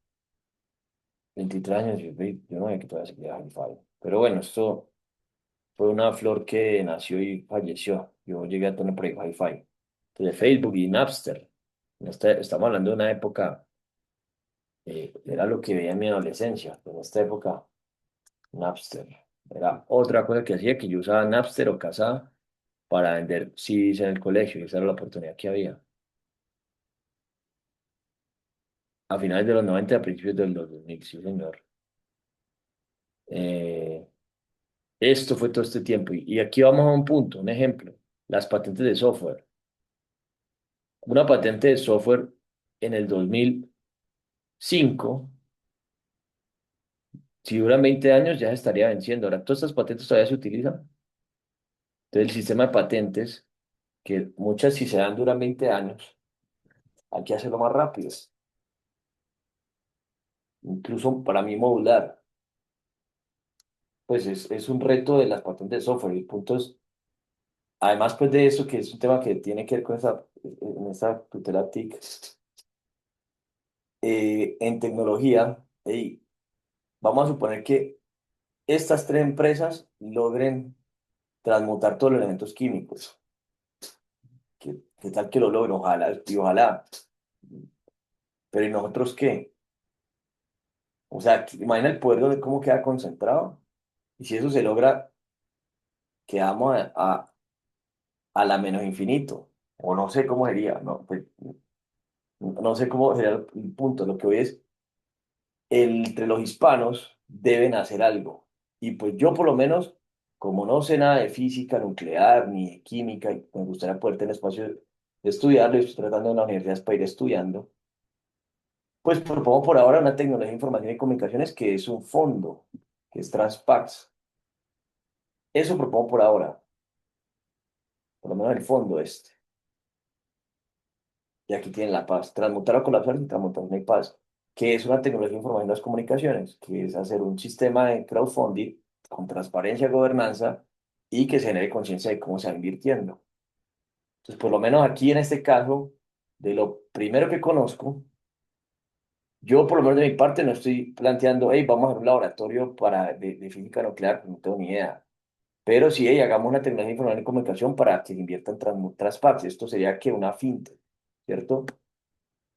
23 años, yo no sé que todavía se queda Hi-Fi. Pero bueno, esto fue una flor que nació y falleció. Yo llegué a tener por ahí Hi-Fi. Entonces Facebook y Napster. Estamos hablando de una época, era lo que veía en mi adolescencia. En esta época, Napster. Era otra cosa que hacía, que yo usaba Napster o Kazaa para vender CDs en el colegio, y esa era la oportunidad que había. A finales de los 90 a principios del 2000, sí, señor. Eh, Esto fue todo este tiempo. Y aquí vamos a un punto, un ejemplo. Las patentes de software. Una patente de software en el 2005, si duran 20 años, ya se estaría venciendo. Ahora, todas estas patentes todavía se utilizan. Entonces, el sistema de patentes, que muchas si se dan duran 20 años, hay que hacerlo más rápido. Incluso para mí modular. Pues es un reto de las patentes de software. El punto es, además pues de eso, que es un tema que tiene que ver con esa tutela TIC, en tecnología, ey, vamos a suponer que estas tres empresas logren transmutar todos los elementos químicos, que ¿Qué tal que lo logro? Ojalá, y ojalá. Pero ¿y nosotros qué? O sea, imagina el poder de cómo queda concentrado. Y si eso se logra, quedamos a la menos infinito. O no sé cómo sería, no, pues, no sé cómo sería el punto. Lo que hoy es, entre los hispanos deben hacer algo. Y pues yo por lo menos, como no sé nada de física nuclear ni de química, y me gustaría poder tener espacio de estudiarlo, y estoy tratando en la universidad para ir estudiando, pues propongo por ahora una tecnología de información y comunicaciones que es un fondo, que es Transpax. Eso propongo por ahora, por lo menos el fondo este. Y aquí tienen la paz. Transmutar o colapsar sin transmutación y paz, que es una tecnología de información y las comunicaciones, que es hacer un sistema de crowdfunding con transparencia, gobernanza y que se genere conciencia de cómo se va invirtiendo. Entonces, por lo menos aquí en este caso, de lo primero que conozco, yo por lo menos de mi parte no estoy planteando, hey, vamos a hacer un laboratorio de física nuclear, pues no tengo ni idea. Pero sí, hey, hagamos una tecnología de información y comunicación para que se inviertan Transpax. Esto sería que una fintech, ¿cierto?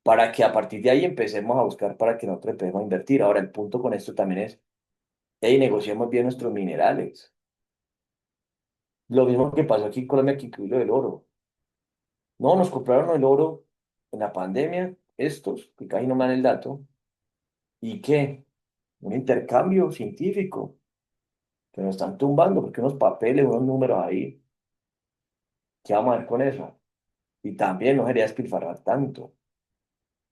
Para que a partir de ahí empecemos a buscar para que nosotros empecemos a invertir. Ahora, el punto con esto también es, hey, negociemos bien nuestros minerales. Lo mismo que pasó aquí en Colombia que incluye lo del oro. No, nos compraron el oro en la pandemia, estos, que casi no me dan el dato, ¿y qué? Un intercambio científico, que nos están tumbando, porque unos papeles, unos números ahí, ¿qué vamos a ver con eso? Y también no sería despilfarrar tanto,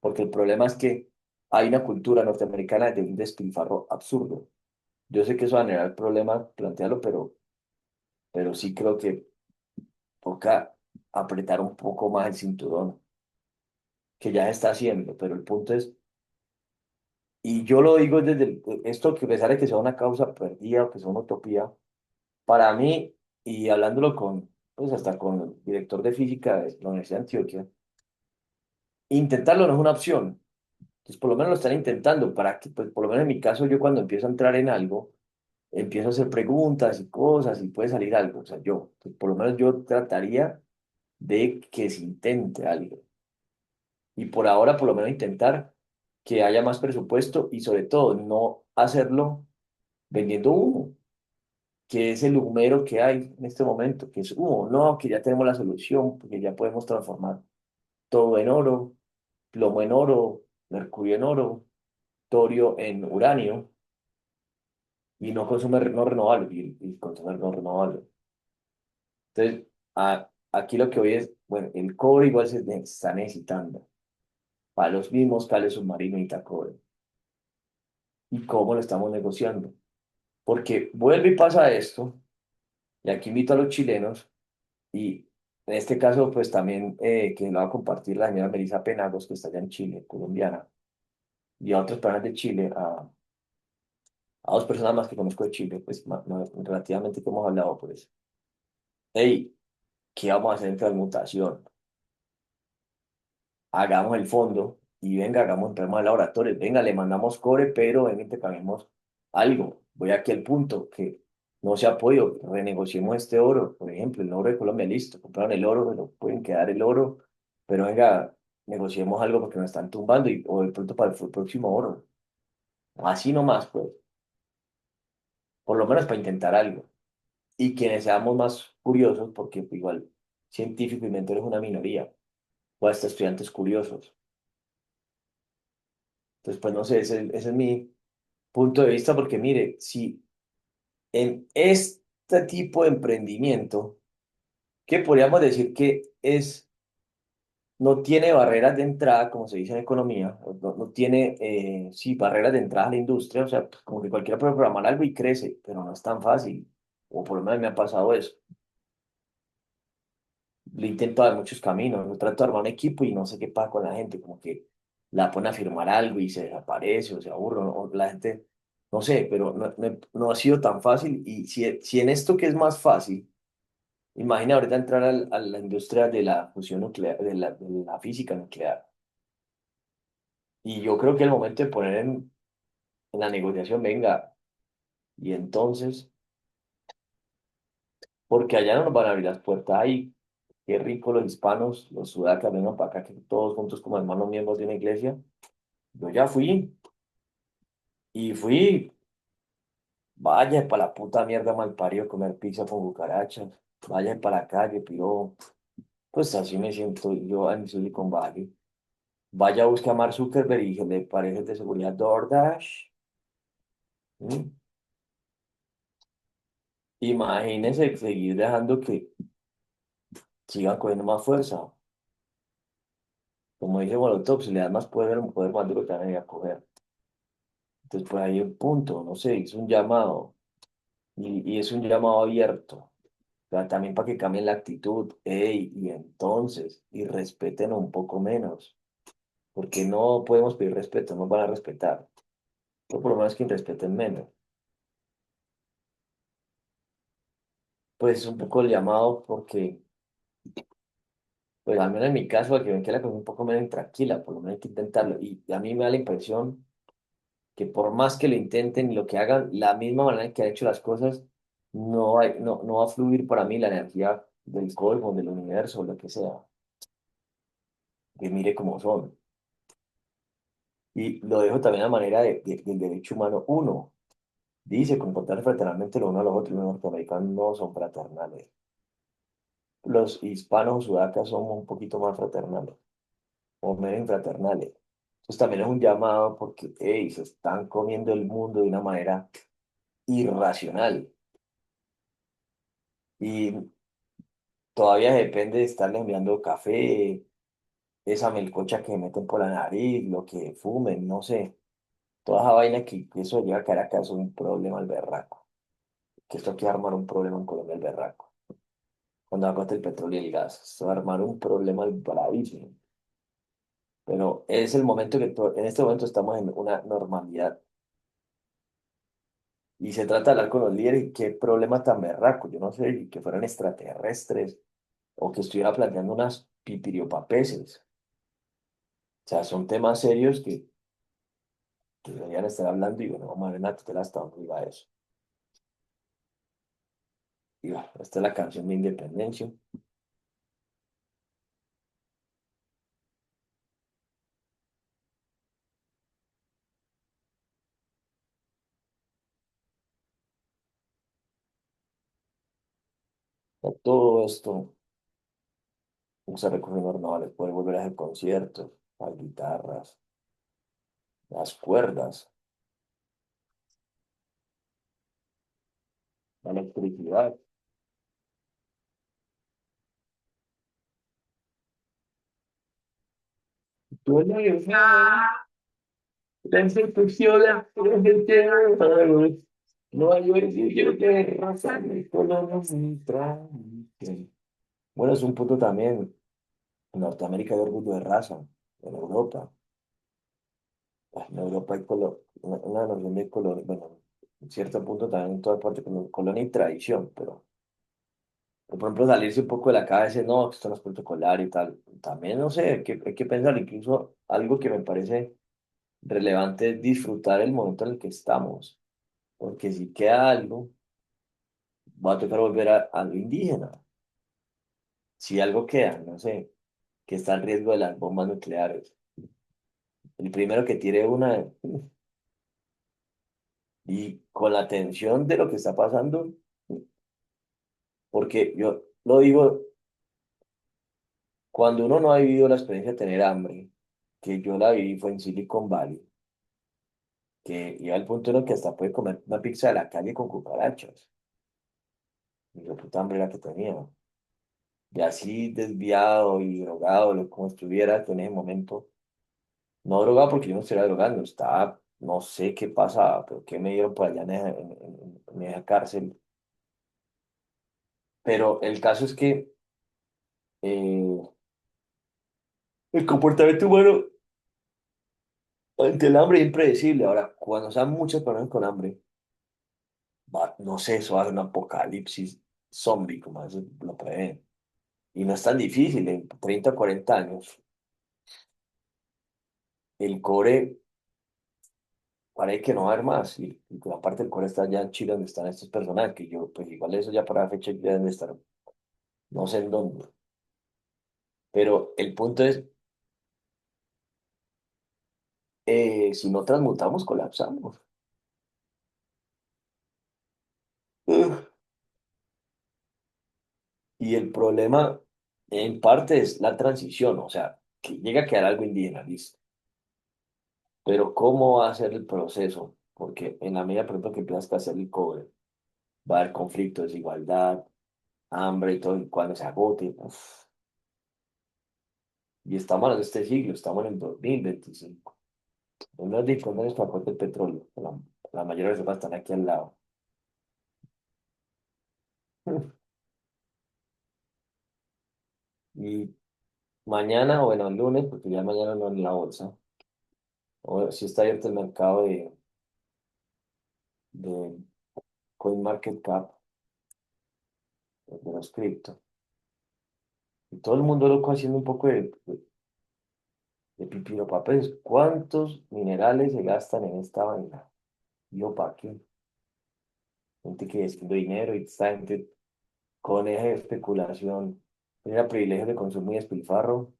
porque el problema es que hay una cultura norteamericana de un despilfarro absurdo. Yo sé que eso va a generar problemas, plantearlo, pero sí creo que toca apretar un poco más el cinturón, que ya se está haciendo, pero el punto es, y yo lo digo desde esto, que a pesar de que sea una causa perdida o que sea una utopía, para mí, y hablándolo con, pues hasta con el director de física de la Universidad de Antioquia, intentarlo no es una opción. Entonces, por lo menos lo están intentando para que, pues, por lo menos en mi caso, yo cuando empiezo a entrar en algo, empiezo a hacer preguntas y cosas y puede salir algo. O sea, yo, pues, por lo menos yo trataría de que se intente algo. Y por ahora, por lo menos intentar que haya más presupuesto y sobre todo no hacerlo vendiendo humo, que es el humero que hay en este momento, que es humo. No, que ya tenemos la solución, porque ya podemos transformar todo en oro, plomo en oro, mercurio en oro, torio en uranio y no consume no renovable y consumir no renovable. Entonces, aquí lo que hoy es, bueno, el cobre igual está necesitando para los mismos cables submarinos y cobre. ¿Y cómo lo estamos negociando? Porque vuelve y pasa esto, y aquí invito a los chilenos, y en este caso, pues también que lo va a compartir la señora Melissa Penagos, que está allá en Chile, colombiana, y a otras personas de Chile, a dos personas más que conozco de Chile, pues relativamente que hemos hablado, pues, hey, ¿qué vamos a hacer en transmutación? Hagamos el fondo y venga, hagamos el programa de laboratorio, venga, le mandamos cobre, pero venga, intercambiemos algo. Voy aquí al punto que no se ha podido, renegociemos este oro, por ejemplo, el oro de Colombia, listo, compraron el oro, pero pueden quedar el oro, pero venga, negociemos algo porque nos están tumbando y, o de pronto para el próximo oro. Así nomás, pues, por lo menos para intentar algo. Y quienes seamos más curiosos, porque pues, igual científico y mentor es una minoría, o hasta estudiantes curiosos. Entonces, pues no sé, ese es mi punto de vista, porque mire, si en este tipo de emprendimiento, que podríamos decir que es, no tiene barreras de entrada, como se dice en economía, o no tiene, sí, barreras de entrada a la industria, o sea, pues, como que cualquiera puede programar algo y crece, pero no es tan fácil, o por lo menos me ha pasado eso. Le intento dar muchos caminos, no trato de armar un equipo y no sé qué pasa con la gente, como que la pone a firmar algo y se desaparece o se aburre, o la gente, no sé, pero no ha sido tan fácil. Y si en esto que es más fácil, imagina ahorita entrar a la industria de la fusión nuclear, de la física nuclear. Y yo creo que el momento de poner en la negociación, venga, y entonces, porque allá no nos van a abrir las puertas ahí. qué rico los hispanos, los sudacas, vengan para acá, que todos juntos como hermanos miembros de una iglesia. Yo ya fui, y fui, vaya para la puta mierda malparido comer pizza con cucarachas, vaya para la calle, piro, pues así me siento yo en Silicon Valley. Vaya a buscar a Mark Zuckerberg y le parece de seguridad DoorDash. ¿Mm? Imagínense seguir dejando que sigan cogiendo más fuerza. Como dice Molotov, si le das más poder, el poder más duro te van a ir a coger. Entonces, por ahí un punto, no sé, es un llamado y es un llamado abierto. O sea, también para que cambien la actitud, ey, y entonces, y respeten un poco menos, porque no podemos pedir respeto, no van a respetar, o por lo menos que respeten menos. Pues es un poco el llamado porque, pues al menos en mi caso, para que ven que la cosa es un poco menos intranquila, por lo menos hay que intentarlo. Y a mí me da la impresión que por más que lo intenten y lo que hagan, la misma manera en que han hecho las cosas, no va a fluir para mí la energía del cosmos, del universo, lo que sea, que mire cómo son. Y lo dejo también a manera del derecho humano. Uno dice comportarse fraternalmente lo uno a los otros, los norteamericanos no son fraternales. Los hispanos sudacas somos un poquito más fraternales, o menos infraternales. Entonces también es un llamado porque, hey, se están comiendo el mundo de una manera irracional. Y todavía depende de estarles enviando café, esa melcocha que meten por la nariz, lo que fumen, no sé. Toda esa vaina que eso llega a Caracas es un problema al berraco. Que esto aquí va a armar un problema en Colombia al berraco. Cuando agote el petróleo y el gas, esto va a armar un problema al bravísimo. Pero es el momento en este momento estamos en una normalidad. Y se trata de hablar con los líderes y qué problema tan berraco. Yo no sé, y que fueran extraterrestres o que estuviera planteando unas pipiriopapeses. O sea, son temas serios que deberían estar hablando y bueno, vamos a ver una tutela hasta dónde iba eso. Y bueno, esta es la canción de Independencia. Todo esto usa recursos normales, puede volver a hacer conciertos, las guitarras, las cuerdas, la electricidad. Tú no eres nada, la institución, la gente, no hay orgullo de raza, ni color, ni trámite. Bueno, es un punto también. En Norteamérica hay orgullo de raza, en Europa. En Europa hay una noción de color, bueno, en cierto punto también en toda parte, como colonia y tradición, pero por ejemplo salirse un poco de la cabeza, no, que esto no es protocolar y tal. También, no sé, hay que pensar, incluso algo que me parece relevante es disfrutar el momento en el que estamos, porque si queda algo, va a tocar volver a lo indígena. Si algo queda, no sé, que está en riesgo de las bombas nucleares. El primero que tire una, y con la tensión de lo que está pasando, porque yo lo digo, cuando uno no ha vivido la experiencia de tener hambre, que yo la viví fue en Silicon Valley, que iba al punto en el que hasta puede comer una pizza de la calle con cucarachas. Y yo puta hambre la que tenía. Y así desviado y drogado, como estuviera en ese momento. No drogado porque yo no estuviera drogando, estaba, no sé qué pasaba, pero qué me dieron por allá en esa cárcel. Pero el caso es que eh, el comportamiento humano ante el hambre es impredecible. Ahora, cuando sean muchas personas con hambre, no sé, eso va a ser un apocalipsis zombie, como a veces lo prevén. Y no es tan difícil, en 30 o 40 años, el cobre parece que no va a haber más. Y que aparte el cobre está ya en Chile, donde están estos personajes, que yo, pues igual eso ya para la fecha ya deben de estar, no sé en dónde. Pero el punto es, si no transmutamos, colapsamos. Ugh. Y el problema, en parte, es la transición, o sea, que llega a quedar algo indígena, listo. Pero ¿cómo va a ser el proceso? Porque en la medida, por ejemplo, que empiezas a hacer el cobre, va a haber conflicto, desigualdad, hambre y todo, y cuando se agote, uf. Y estamos en este siglo, estamos en el 2025. En los discos transporte el petróleo, la mayoría de las reservas están aquí al lado. Y mañana, bueno, el lunes, porque ya mañana no en la bolsa, o si está abierto el mercado de CoinMarketCap, de los cripto. Y todo el mundo loco haciendo un poco de pipino papeles. ¿Cuántos minerales se gastan en esta vaina? Yo, ¿para qué? Gente que haciendo dinero y esta gente con esa especulación, tenía privilegios de consumo y despilfarro,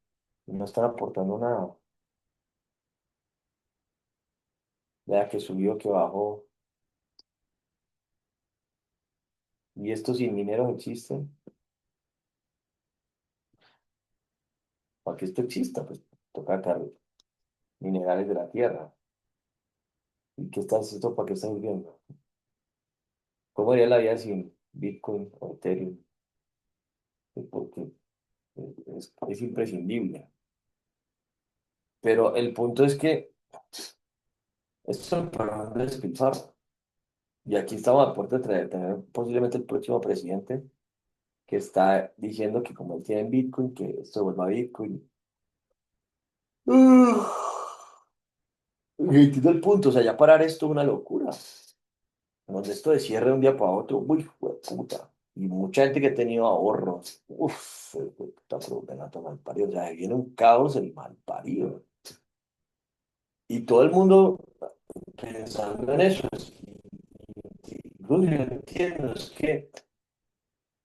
y no están aportando nada. Vea que subió, que bajó. Y estos sin mineros existen. Para que esto exista, pues toca cargar minerales de la tierra. ¿Y qué está esto? ¿Para qué está viviendo? ¿Cómo sería la vida sin Bitcoin o Ethereum? Porque es imprescindible. Pero el punto es que esto es un programa de despilfarro. Y aquí estamos a puerta de tener posiblemente el próximo presidente que está diciendo que como él tiene Bitcoin, que esto vuelva a Bitcoin. Y entiendo el punto, o sea, ya parar esto es una locura. Donde esto de cierre de un día para otro, uy, puta. Y mucha gente que ha tenido ahorros, uff, puta, pero ven a tomar parido. O sea, viene un caos el mal parido. Y todo el mundo pensando en eso. Lo que yo entiendo es que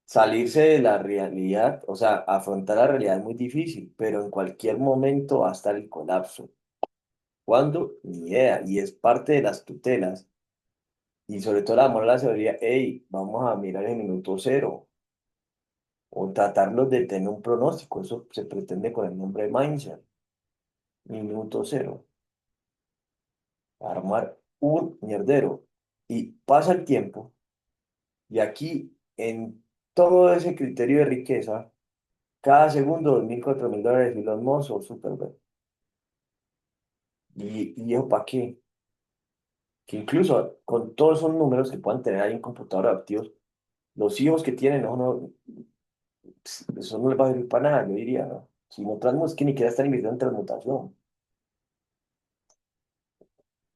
salirse de la realidad, o sea, afrontar la realidad es muy difícil, pero en cualquier momento va a estar el colapso. ¿Cuándo? Ni idea. Y es parte de las tutelas. Y sobre todo la moral de la seguridad, hey, vamos a mirar el minuto cero o tratarlos de tener un pronóstico. Eso se pretende con el nombre de mindset. Minuto cero. Armar un mierdero. Y pasa el tiempo y aquí en todo ese criterio de riqueza, cada segundo, 2.000, 4.000 dólares y los mozos, súper bien. ¿Y eso para qué? Que incluso con todos esos números que puedan tener ahí en computador activos, los hijos que tienen, eso no les va a servir para nada, yo diría, ¿no? Si no es que ni siquiera están invirtiendo en transmutación.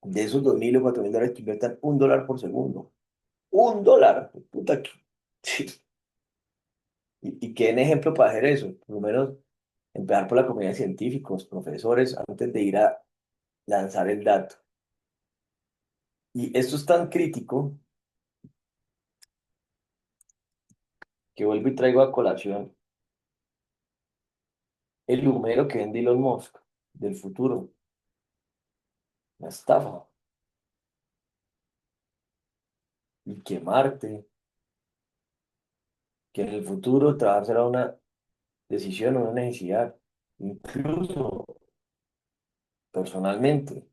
De esos 2.000 o 4.000 dólares que inviertan $1 por segundo. ¡1! Puta que... Sí. Y qué en ejemplo para hacer eso. Por lo menos empezar por la comunidad de científicos, profesores, antes de ir a lanzar el dato. Y esto es tan crítico que vuelvo y traigo a colación el humero que vende Elon Musk del futuro. Una estafa. Y que Marte, que en el futuro trabajar será una decisión o una necesidad. Incluso personalmente,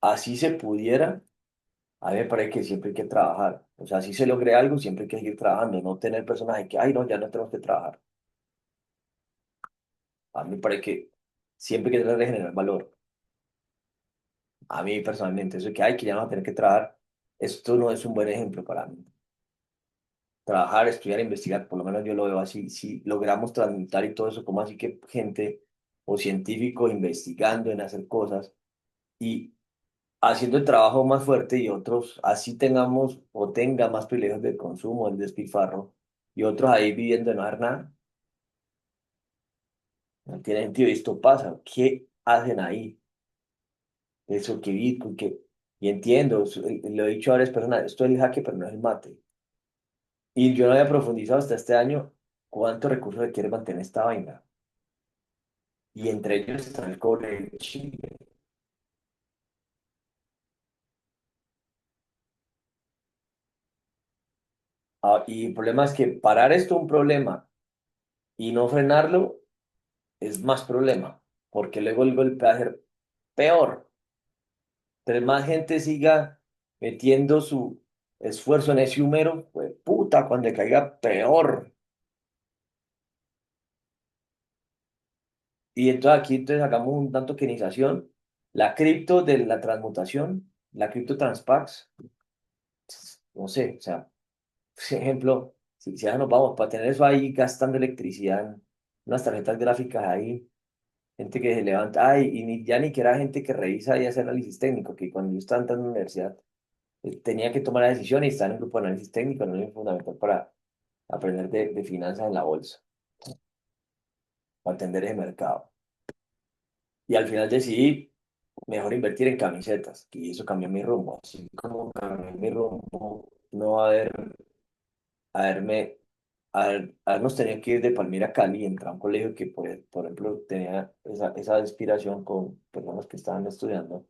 así se pudiera, a mí me parece que siempre hay que trabajar. O sea, si se logre algo, siempre hay que seguir trabajando, no tener personajes que, ay, no, ya no tenemos que trabajar. A mí me parece que siempre hay que tratar de generar valor. A mí personalmente, eso de que, ay, que ya no vamos a tener que trabajar, esto no es un buen ejemplo para mí. Trabajar, estudiar, investigar, por lo menos yo lo veo así. Si logramos transmutar y todo eso, como así que gente o científicos investigando en hacer cosas y haciendo el trabajo más fuerte y otros así tengamos o tenga más privilegios de consumo, el despilfarro, y otros ahí viviendo de no hacer nada, no tiene sentido. Y esto pasa, ¿qué hacen ahí? Eso que vi, porque, y entiendo, lo he dicho a varias personas, esto es el jaque, pero no es el mate. Y yo no había profundizado hasta este año cuántos recursos requiere mantener esta vaina. y entre ellos está el cobre de Chile. Y el problema es que parar esto es un problema y no frenarlo es más problema, porque luego el golpe va a ser peor. Entre más gente siga metiendo su esfuerzo en ese húmero, pues puta, cuando le caiga peor. Y entonces aquí entonces hagamos un tanto tokenización. La cripto de la transmutación, la cripto Transpax, no sé, o sea, por ejemplo, si ya nos vamos para tener eso ahí gastando electricidad, en unas tarjetas gráficas ahí, gente que se levanta, ay, y ya ni que era gente que revisa y hace análisis técnico, que cuando yo estaba entrando en la universidad tenía que tomar la decisión y estar en un grupo de análisis técnico, no es fundamental para aprender de finanzas en la bolsa, para entender ese mercado. Y al final decidí mejor invertir en camisetas, y eso cambió mi rumbo. Así como cambió mi rumbo, no haberme, habernos tenido que ir de Palmira a Cali y entrar a un colegio que, por ejemplo, tenía esa inspiración con personas que estaban estudiando.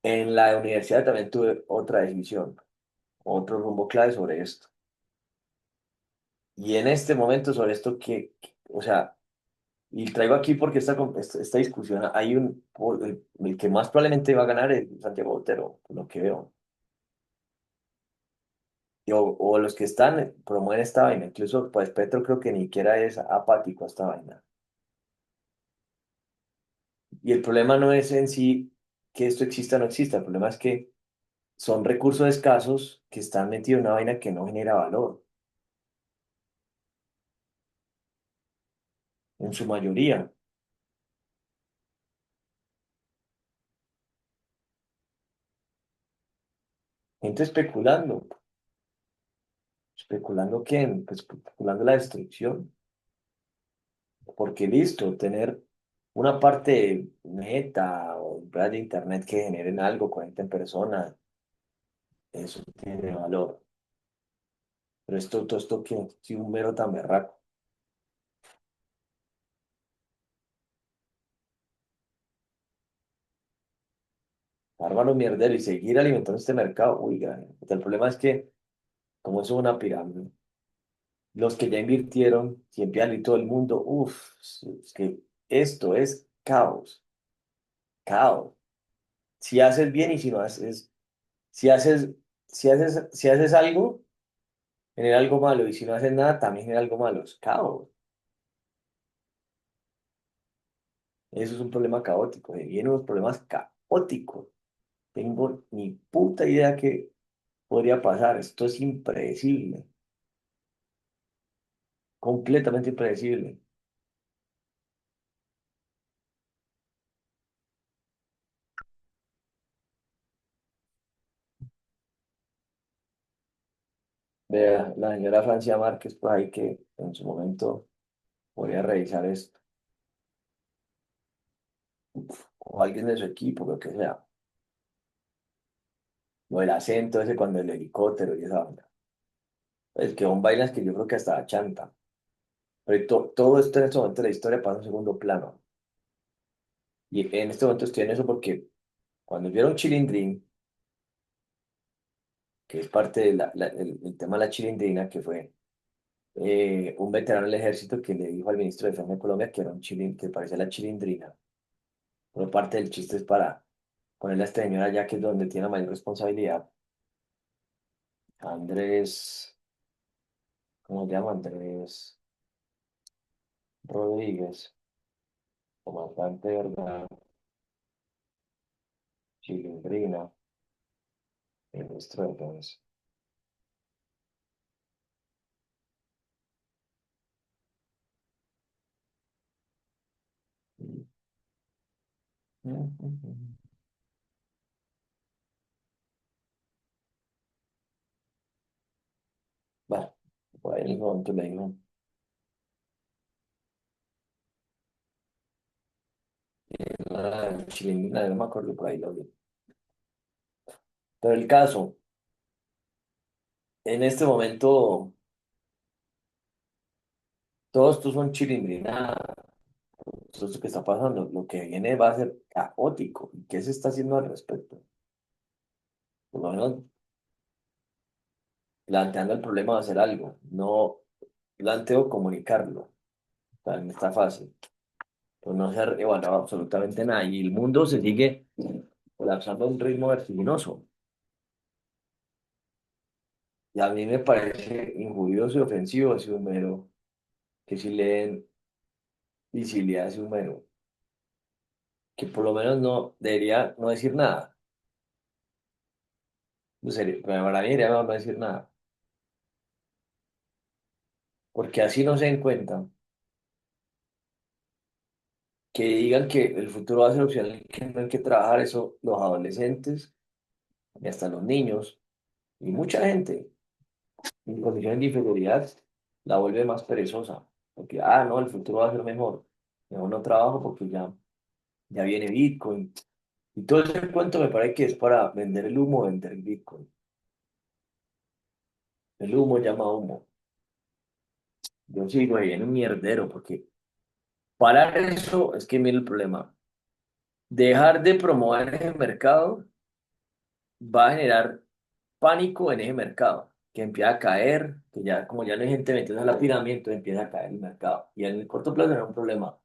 En la universidad también tuve otra decisión, otro rumbo clave sobre esto. Y en este momento sobre esto o sea, y traigo aquí porque esta discusión, hay el que más probablemente va a ganar es Santiago Botero, por lo que veo. O los que están promueven esta vaina. Incluso, pues Petro creo que ni siquiera es apático a esta vaina. Y el problema no es en sí que esto exista o no exista. El problema es que son recursos escasos que están metidos en una vaina que no genera valor, en su mayoría. Gente especulando. ¿Especulando qué? Pues especulando la destrucción. Porque listo, tener una parte meta o de internet que generen algo, conecten personas, eso tiene valor. Pero todo esto que si un mero tan berraco, bárbaro mierdero y seguir alimentando este mercado, uy, el problema es que, como eso es una pirámide, los que ya invirtieron, siempre y todo el mundo, uff, es que esto es caos, caos. Si haces bien y si no haces, si haces, si haces algo, genera algo malo, y si no haces nada, también genera algo malo, es caos. Eso es un problema caótico, se vienen unos problemas caóticos. Tengo ni puta idea qué podría pasar, esto es impredecible, completamente impredecible. Vea, la señora Francia Márquez, pues ahí que en su momento podría revisar esto, o alguien de su equipo, lo que sea, o el acento ese cuando el helicóptero y esa onda. Es que son vainas que yo creo que hasta chanta. Pero todo esto en este momento de la historia pasa en segundo plano. Y en este momento estoy en eso porque cuando vieron Chilindrín, que es parte del tema de la chilindrina, que fue un veterano del ejército que le dijo al ministro de Defensa de Colombia que era un chilín, que parecía la chilindrina. Pero parte del chiste es para ponerle a esta señora ya que es donde tiene la mayor responsabilidad. Andrés, ¿cómo se llama? Andrés Rodríguez, comandante de verdad, chilindrina, ministro de Defensa. Bueno, por ahí en el momento le digo, la chilindrina, no me acuerdo por ahí lo vi. Pero el caso, en este momento, todos estos son chilindrina, Eso es lo que está pasando. Lo que viene va a ser caótico. ¿Y qué se está haciendo al respecto? Por lo menos planteando el problema de hacer algo. No planteo comunicarlo. O sea, en esta fase. Pues no se ha evaluado absolutamente nada. Y el mundo se sigue colapsando a un ritmo vertiginoso. Y a mí me parece injurioso y ofensivo ese número, que si leen visibilidad a ese número, que por lo menos no debería no decir nada. En serio, para mí debería no decir nada. Porque así no se den cuenta que digan que el futuro va a ser opcional, que no hay que trabajar eso, los adolescentes y hasta los niños y mucha gente en condiciones de inferioridad la vuelve más perezosa. Porque, no, el futuro va a ser mejor. Mejor no trabajo porque ya viene Bitcoin. Y todo ese cuento me parece que es para vender el humo, vender el Bitcoin. El humo llama humo. Yo sigo ahí en un mierdero porque parar eso es que mira el problema. Dejar de promover ese mercado va a generar pánico en ese mercado, que empieza a caer, que ya como ya no hay gente metiendo a la pirámide, entonces empieza a caer el mercado. Y en el corto plazo no es un problema.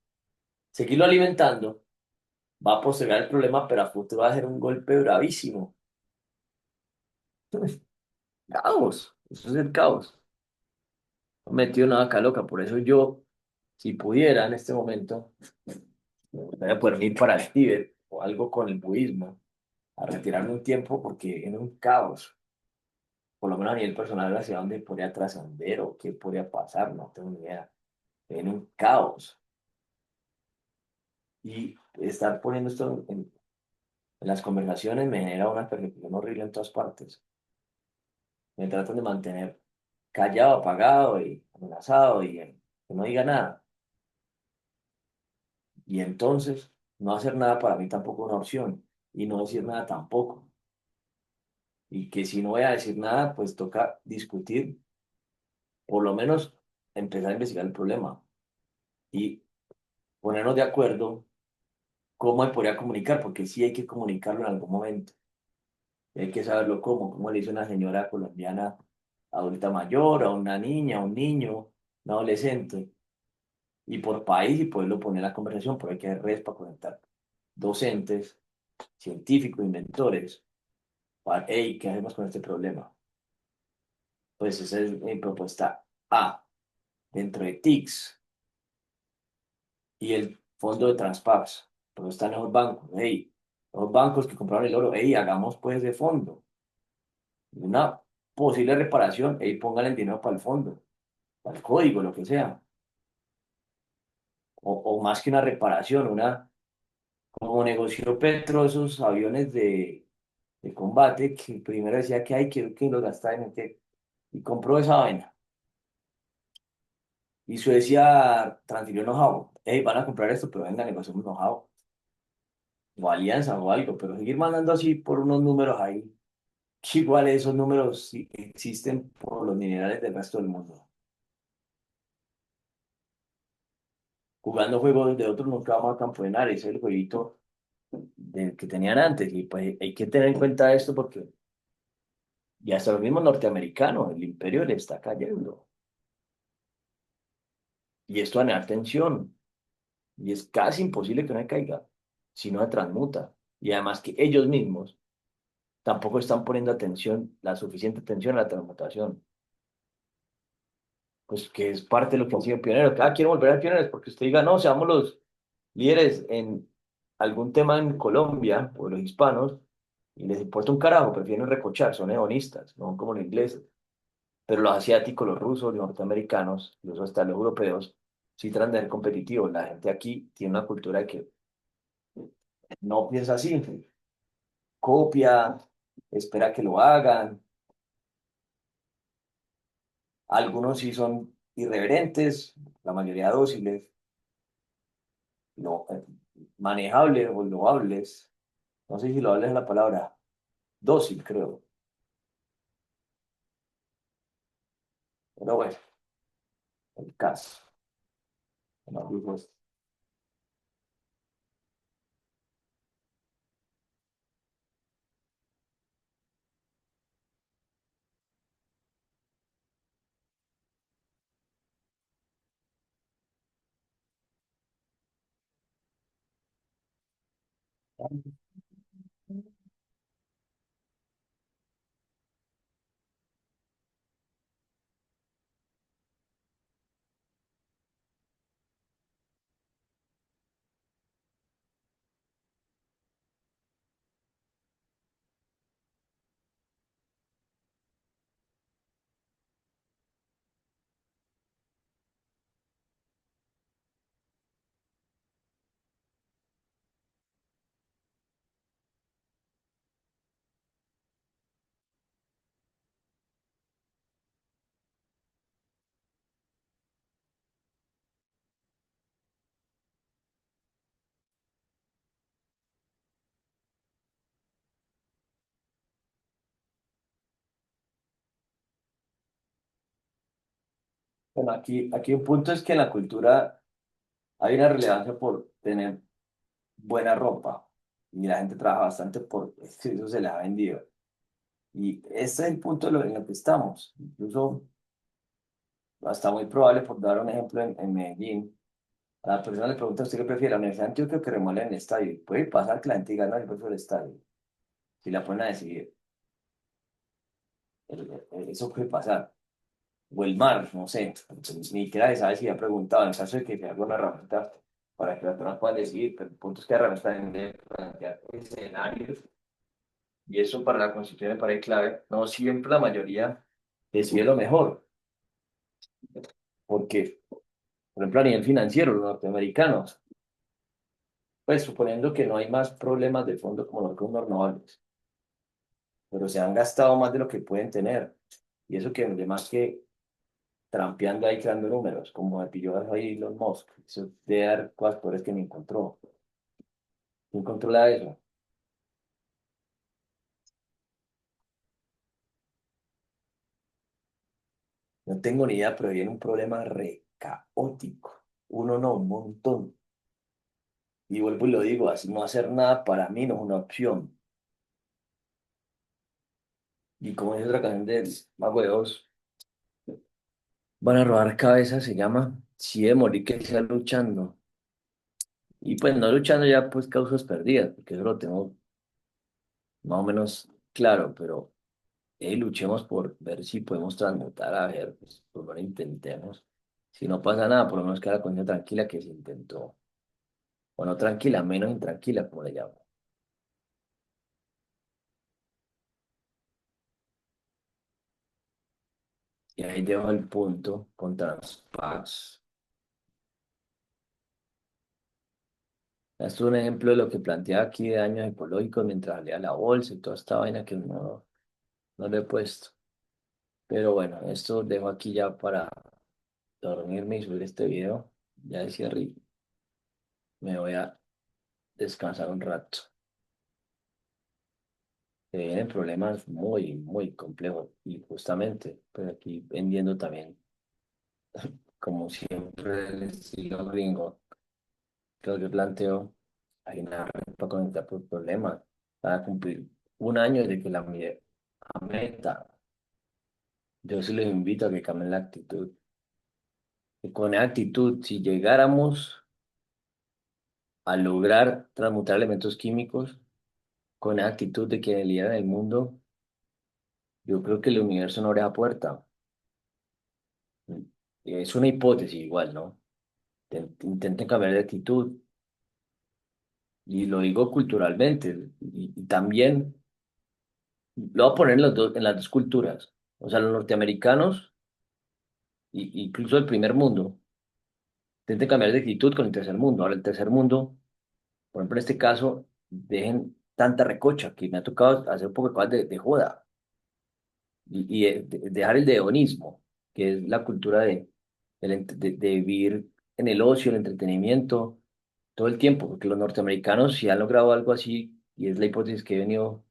Seguirlo alimentando va a postergar el problema, pero a futuro va a ser un golpe bravísimo. Caos, eso es el caos. Metido una vaca loca, por eso yo, si pudiera en este momento, me gustaría poder ir para el Tíbet o algo con el budismo, a retirarme un tiempo porque en un caos, por lo menos a nivel personal, hacia dónde podría trascender o qué podría pasar, no tengo ni idea. En un caos. Y estar poniendo esto en las conversaciones me genera una persecución horrible en todas partes. Me tratan de mantener callado, apagado y amenazado y que no diga nada. Y entonces, no hacer nada para mí tampoco es una opción. Y no decir nada tampoco. Y que si no voy a decir nada, pues toca discutir, por lo menos empezar a investigar el problema y ponernos de acuerdo cómo me podría comunicar, porque sí hay que comunicarlo en algún momento. Y hay que saberlo cómo le dice una señora colombiana adulta mayor, a una niña, a un niño, un adolescente, y por país y poderlo poner en la conversación, pero hay que hacer redes para conectar docentes, científicos, inventores, para, hey, ¿qué hacemos con este problema? Pues esa es mi propuesta A, dentro de TICS y el fondo de Transpax, pero están los bancos, hey, los bancos que compraron el oro, hey, hagamos pues de fondo, una posible reparación, hey, pongan el dinero para el fondo, para el código, lo que sea, o más que una reparación, como negoció Petro esos aviones de combate, que primero decía que hay que los gastaba en que, y compró esa vaina. Y Suecia transfirió know-how. Hey, van a comprar esto, pero venga, negociamos know-how. O alianza o algo, pero seguir mandando así por unos números ahí, que igual esos números sí existen por los minerales del resto del mundo. Jugando juegos de otros nunca vamos a campeonar, ese es el jueguito que tenían antes. Y pues hay que tener en cuenta esto porque ya hasta los mismos norteamericanos, el imperio le está cayendo. Y esto va a generar tensión. Y es casi imposible que no caiga si no se transmuta. Y además que ellos mismos tampoco están poniendo atención, la suficiente atención a la transmutación. Pues que es parte de lo que han sido pioneros. Quieren volver a pioneros porque usted diga, no, seamos los líderes en algún tema en Colombia, o los hispanos, y les importa un carajo, prefieren recochar, son hedonistas, no son como los ingleses. Pero los asiáticos, los rusos, los norteamericanos, incluso hasta los europeos, sí tratan de ser competitivos. La gente aquí tiene una cultura de que no piensa así, copia, espera que lo hagan. Algunos sí son irreverentes, la mayoría dóciles, no, manejables o loables. No sé si loable es la palabra, dócil, creo. Pero bueno, el caso. No digo esto. Bueno, aquí un punto es que en la cultura hay una relevancia por tener buena ropa y la gente trabaja bastante por eso se les ha vendido. Y ese es el punto en lo que estamos. Incluso hasta muy probable, por dar un ejemplo, en Medellín, a la persona le pregunta: ¿usted qué prefiere, la Universidad de Antioquia o que remoelen el estadio? Y puede pasar que la gente diga: no, yo prefiero el estadio. Si la ponen a decidir, eso puede pasar. O el mar, no sé, ni siquiera se sabe si ha preguntado, en el caso de que sea alguna herramienta para que las personas puedan decidir, pero el punto es que herramientas deben de plantear escenarios, y eso para la constitución me parece clave. No siempre la mayoría decide lo mejor, porque, por ejemplo, a nivel financiero, los norteamericanos, pues suponiendo que no hay más problemas de fondo como los renovables, pero se han gastado más de lo que pueden tener, y eso que además que trampeando ahí, creando números, como me pilló ahí Elon Musk. Eso de dar cosas peores que ni encontró. ¿Quién controla eso? No tengo ni idea, pero viene un problema re caótico. Uno no, un montón. Y vuelvo y lo digo, así no hacer nada para mí no es una opción. Y como dice otra canción del Mago de Oz, van a robar cabezas, se llama. Si de morir que sea luchando. Y pues no luchando ya pues causas perdidas, porque eso lo tengo más o menos claro, pero luchemos por ver si podemos transmutar, a ver, pues, por lo menos intentemos. Si no pasa nada, por lo menos queda la conciencia tranquila que se intentó. O no tranquila, menos intranquila, como le llamo. Y ahí dejo el punto con Transpax. Esto es un ejemplo de lo que planteaba aquí de daños ecológicos mientras leía la bolsa y toda esta vaina que no le he puesto. Pero bueno, esto dejo aquí ya para dormirme y subir este video. Ya de cierre, y me voy a descansar un rato. Se vienen problemas muy, muy complejos y justamente, pues aquí vendiendo también, como siempre, el estilo gringo, que lo que planteo, hay una red para conectar por problemas, para cumplir un año desde que a meta. Yo sí les invito a que cambien la actitud. Y con esa actitud, si llegáramos a lograr transmutar elementos químicos, con esa actitud de que lideran el mundo, yo creo que el universo no abre la puerta. Es una hipótesis igual, ¿no? Intenten cambiar de actitud, y lo digo culturalmente, y también lo voy a poner en las dos culturas, o sea, los norteamericanos, incluso el primer mundo, intenten cambiar de actitud con el tercer mundo. Ahora, el tercer mundo, por ejemplo, en este caso, dejen tanta recocha que me ha tocado hacer un poco de cosas de joda, dejar el hedonismo, que es la cultura de vivir en el ocio, el entretenimiento, todo el tiempo, porque los norteamericanos, si han logrado algo así, y es la hipótesis que he venido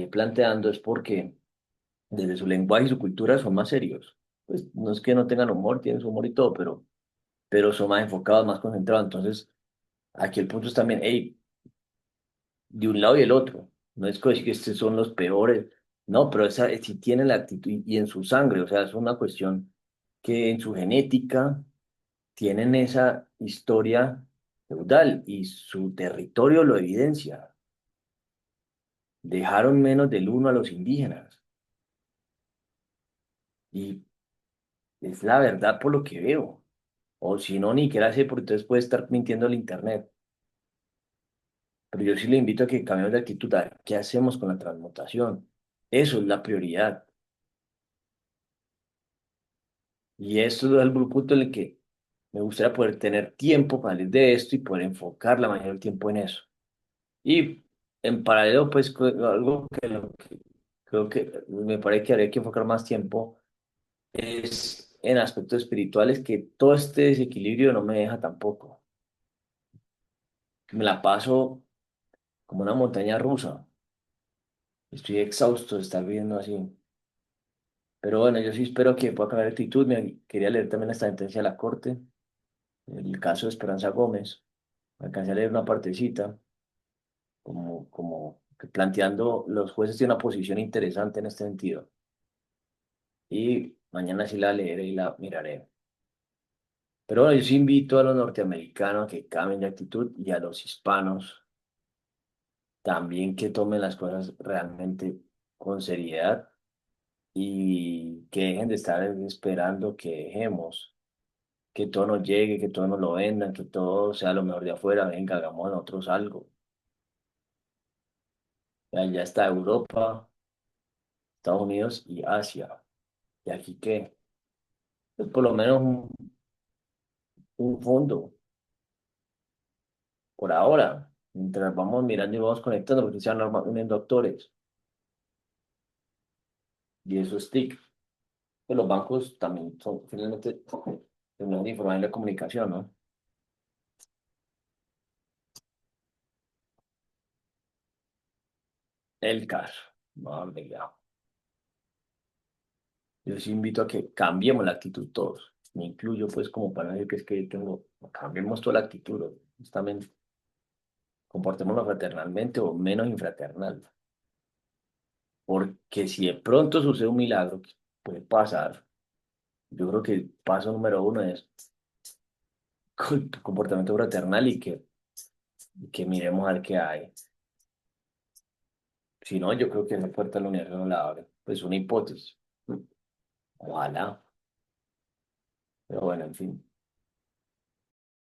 planteando, es porque desde su lenguaje y su cultura son más serios. Pues no es que no tengan humor, tienen su humor y todo, pero son más enfocados, más concentrados. Entonces, aquí el punto es también, hey, de un lado y el otro. No es que decir que estos son los peores, no, pero esa, si tienen la actitud y en su sangre, o sea, es una cuestión que en su genética tienen esa historia feudal y su territorio lo evidencia. Dejaron menos del uno a los indígenas y es la verdad por lo que veo. O si no, ni siquiera sé, porque entonces puede estar mintiendo el internet. Pero yo sí le invito a que cambiemos de actitud. A ver, ¿qué hacemos con la transmutación? Eso es la prioridad. Y esto es el punto en el que me gustaría poder tener tiempo para salir de esto y poder enfocar la mayoría del tiempo en eso. Y en paralelo, pues algo que creo que me parece que habría que enfocar más tiempo es en aspectos espirituales, que todo este desequilibrio no me deja tampoco. Me la paso como una montaña rusa. Estoy exhausto de estar viviendo así. Pero bueno, yo sí espero que pueda cambiar de actitud. Me quería leer también esta sentencia de la Corte, el caso de Esperanza Gómez. Me alcancé a leer una partecita, como que planteando, los jueces tienen una posición interesante en este sentido. Y mañana sí la leeré y la miraré. Pero bueno, yo sí invito a los norteamericanos a que cambien de actitud y a los hispanos también que tomen las cosas realmente con seriedad y que dejen de estar esperando que dejemos, que todo nos llegue, que todo nos lo vendan, que todo sea lo mejor de afuera, venga, hagamos nosotros algo. Ya está Europa, Estados Unidos y Asia. ¿Y aquí qué? Pues por lo menos un fondo, por ahora, mientras vamos mirando y vamos conectando, porque se van uniendo actores, y eso es TIC. Pues los bancos también son finalmente tecnología de información y la comunicación, ¿no? El caso. Madre mía. Yo sí invito a que cambiemos la actitud todos. Me incluyo, pues, como para decir que es que yo tengo, cambiemos toda la actitud, ¿no? Justamente, comportémonos fraternalmente o menos infraternal. Porque si de pronto sucede un milagro, que puede pasar, yo creo que el paso número uno es comportamiento fraternal y que miremos a ver qué hay. Si no, yo creo que esa puerta del universo no la abre. Pues una hipótesis. Ojalá. Pero bueno, en fin.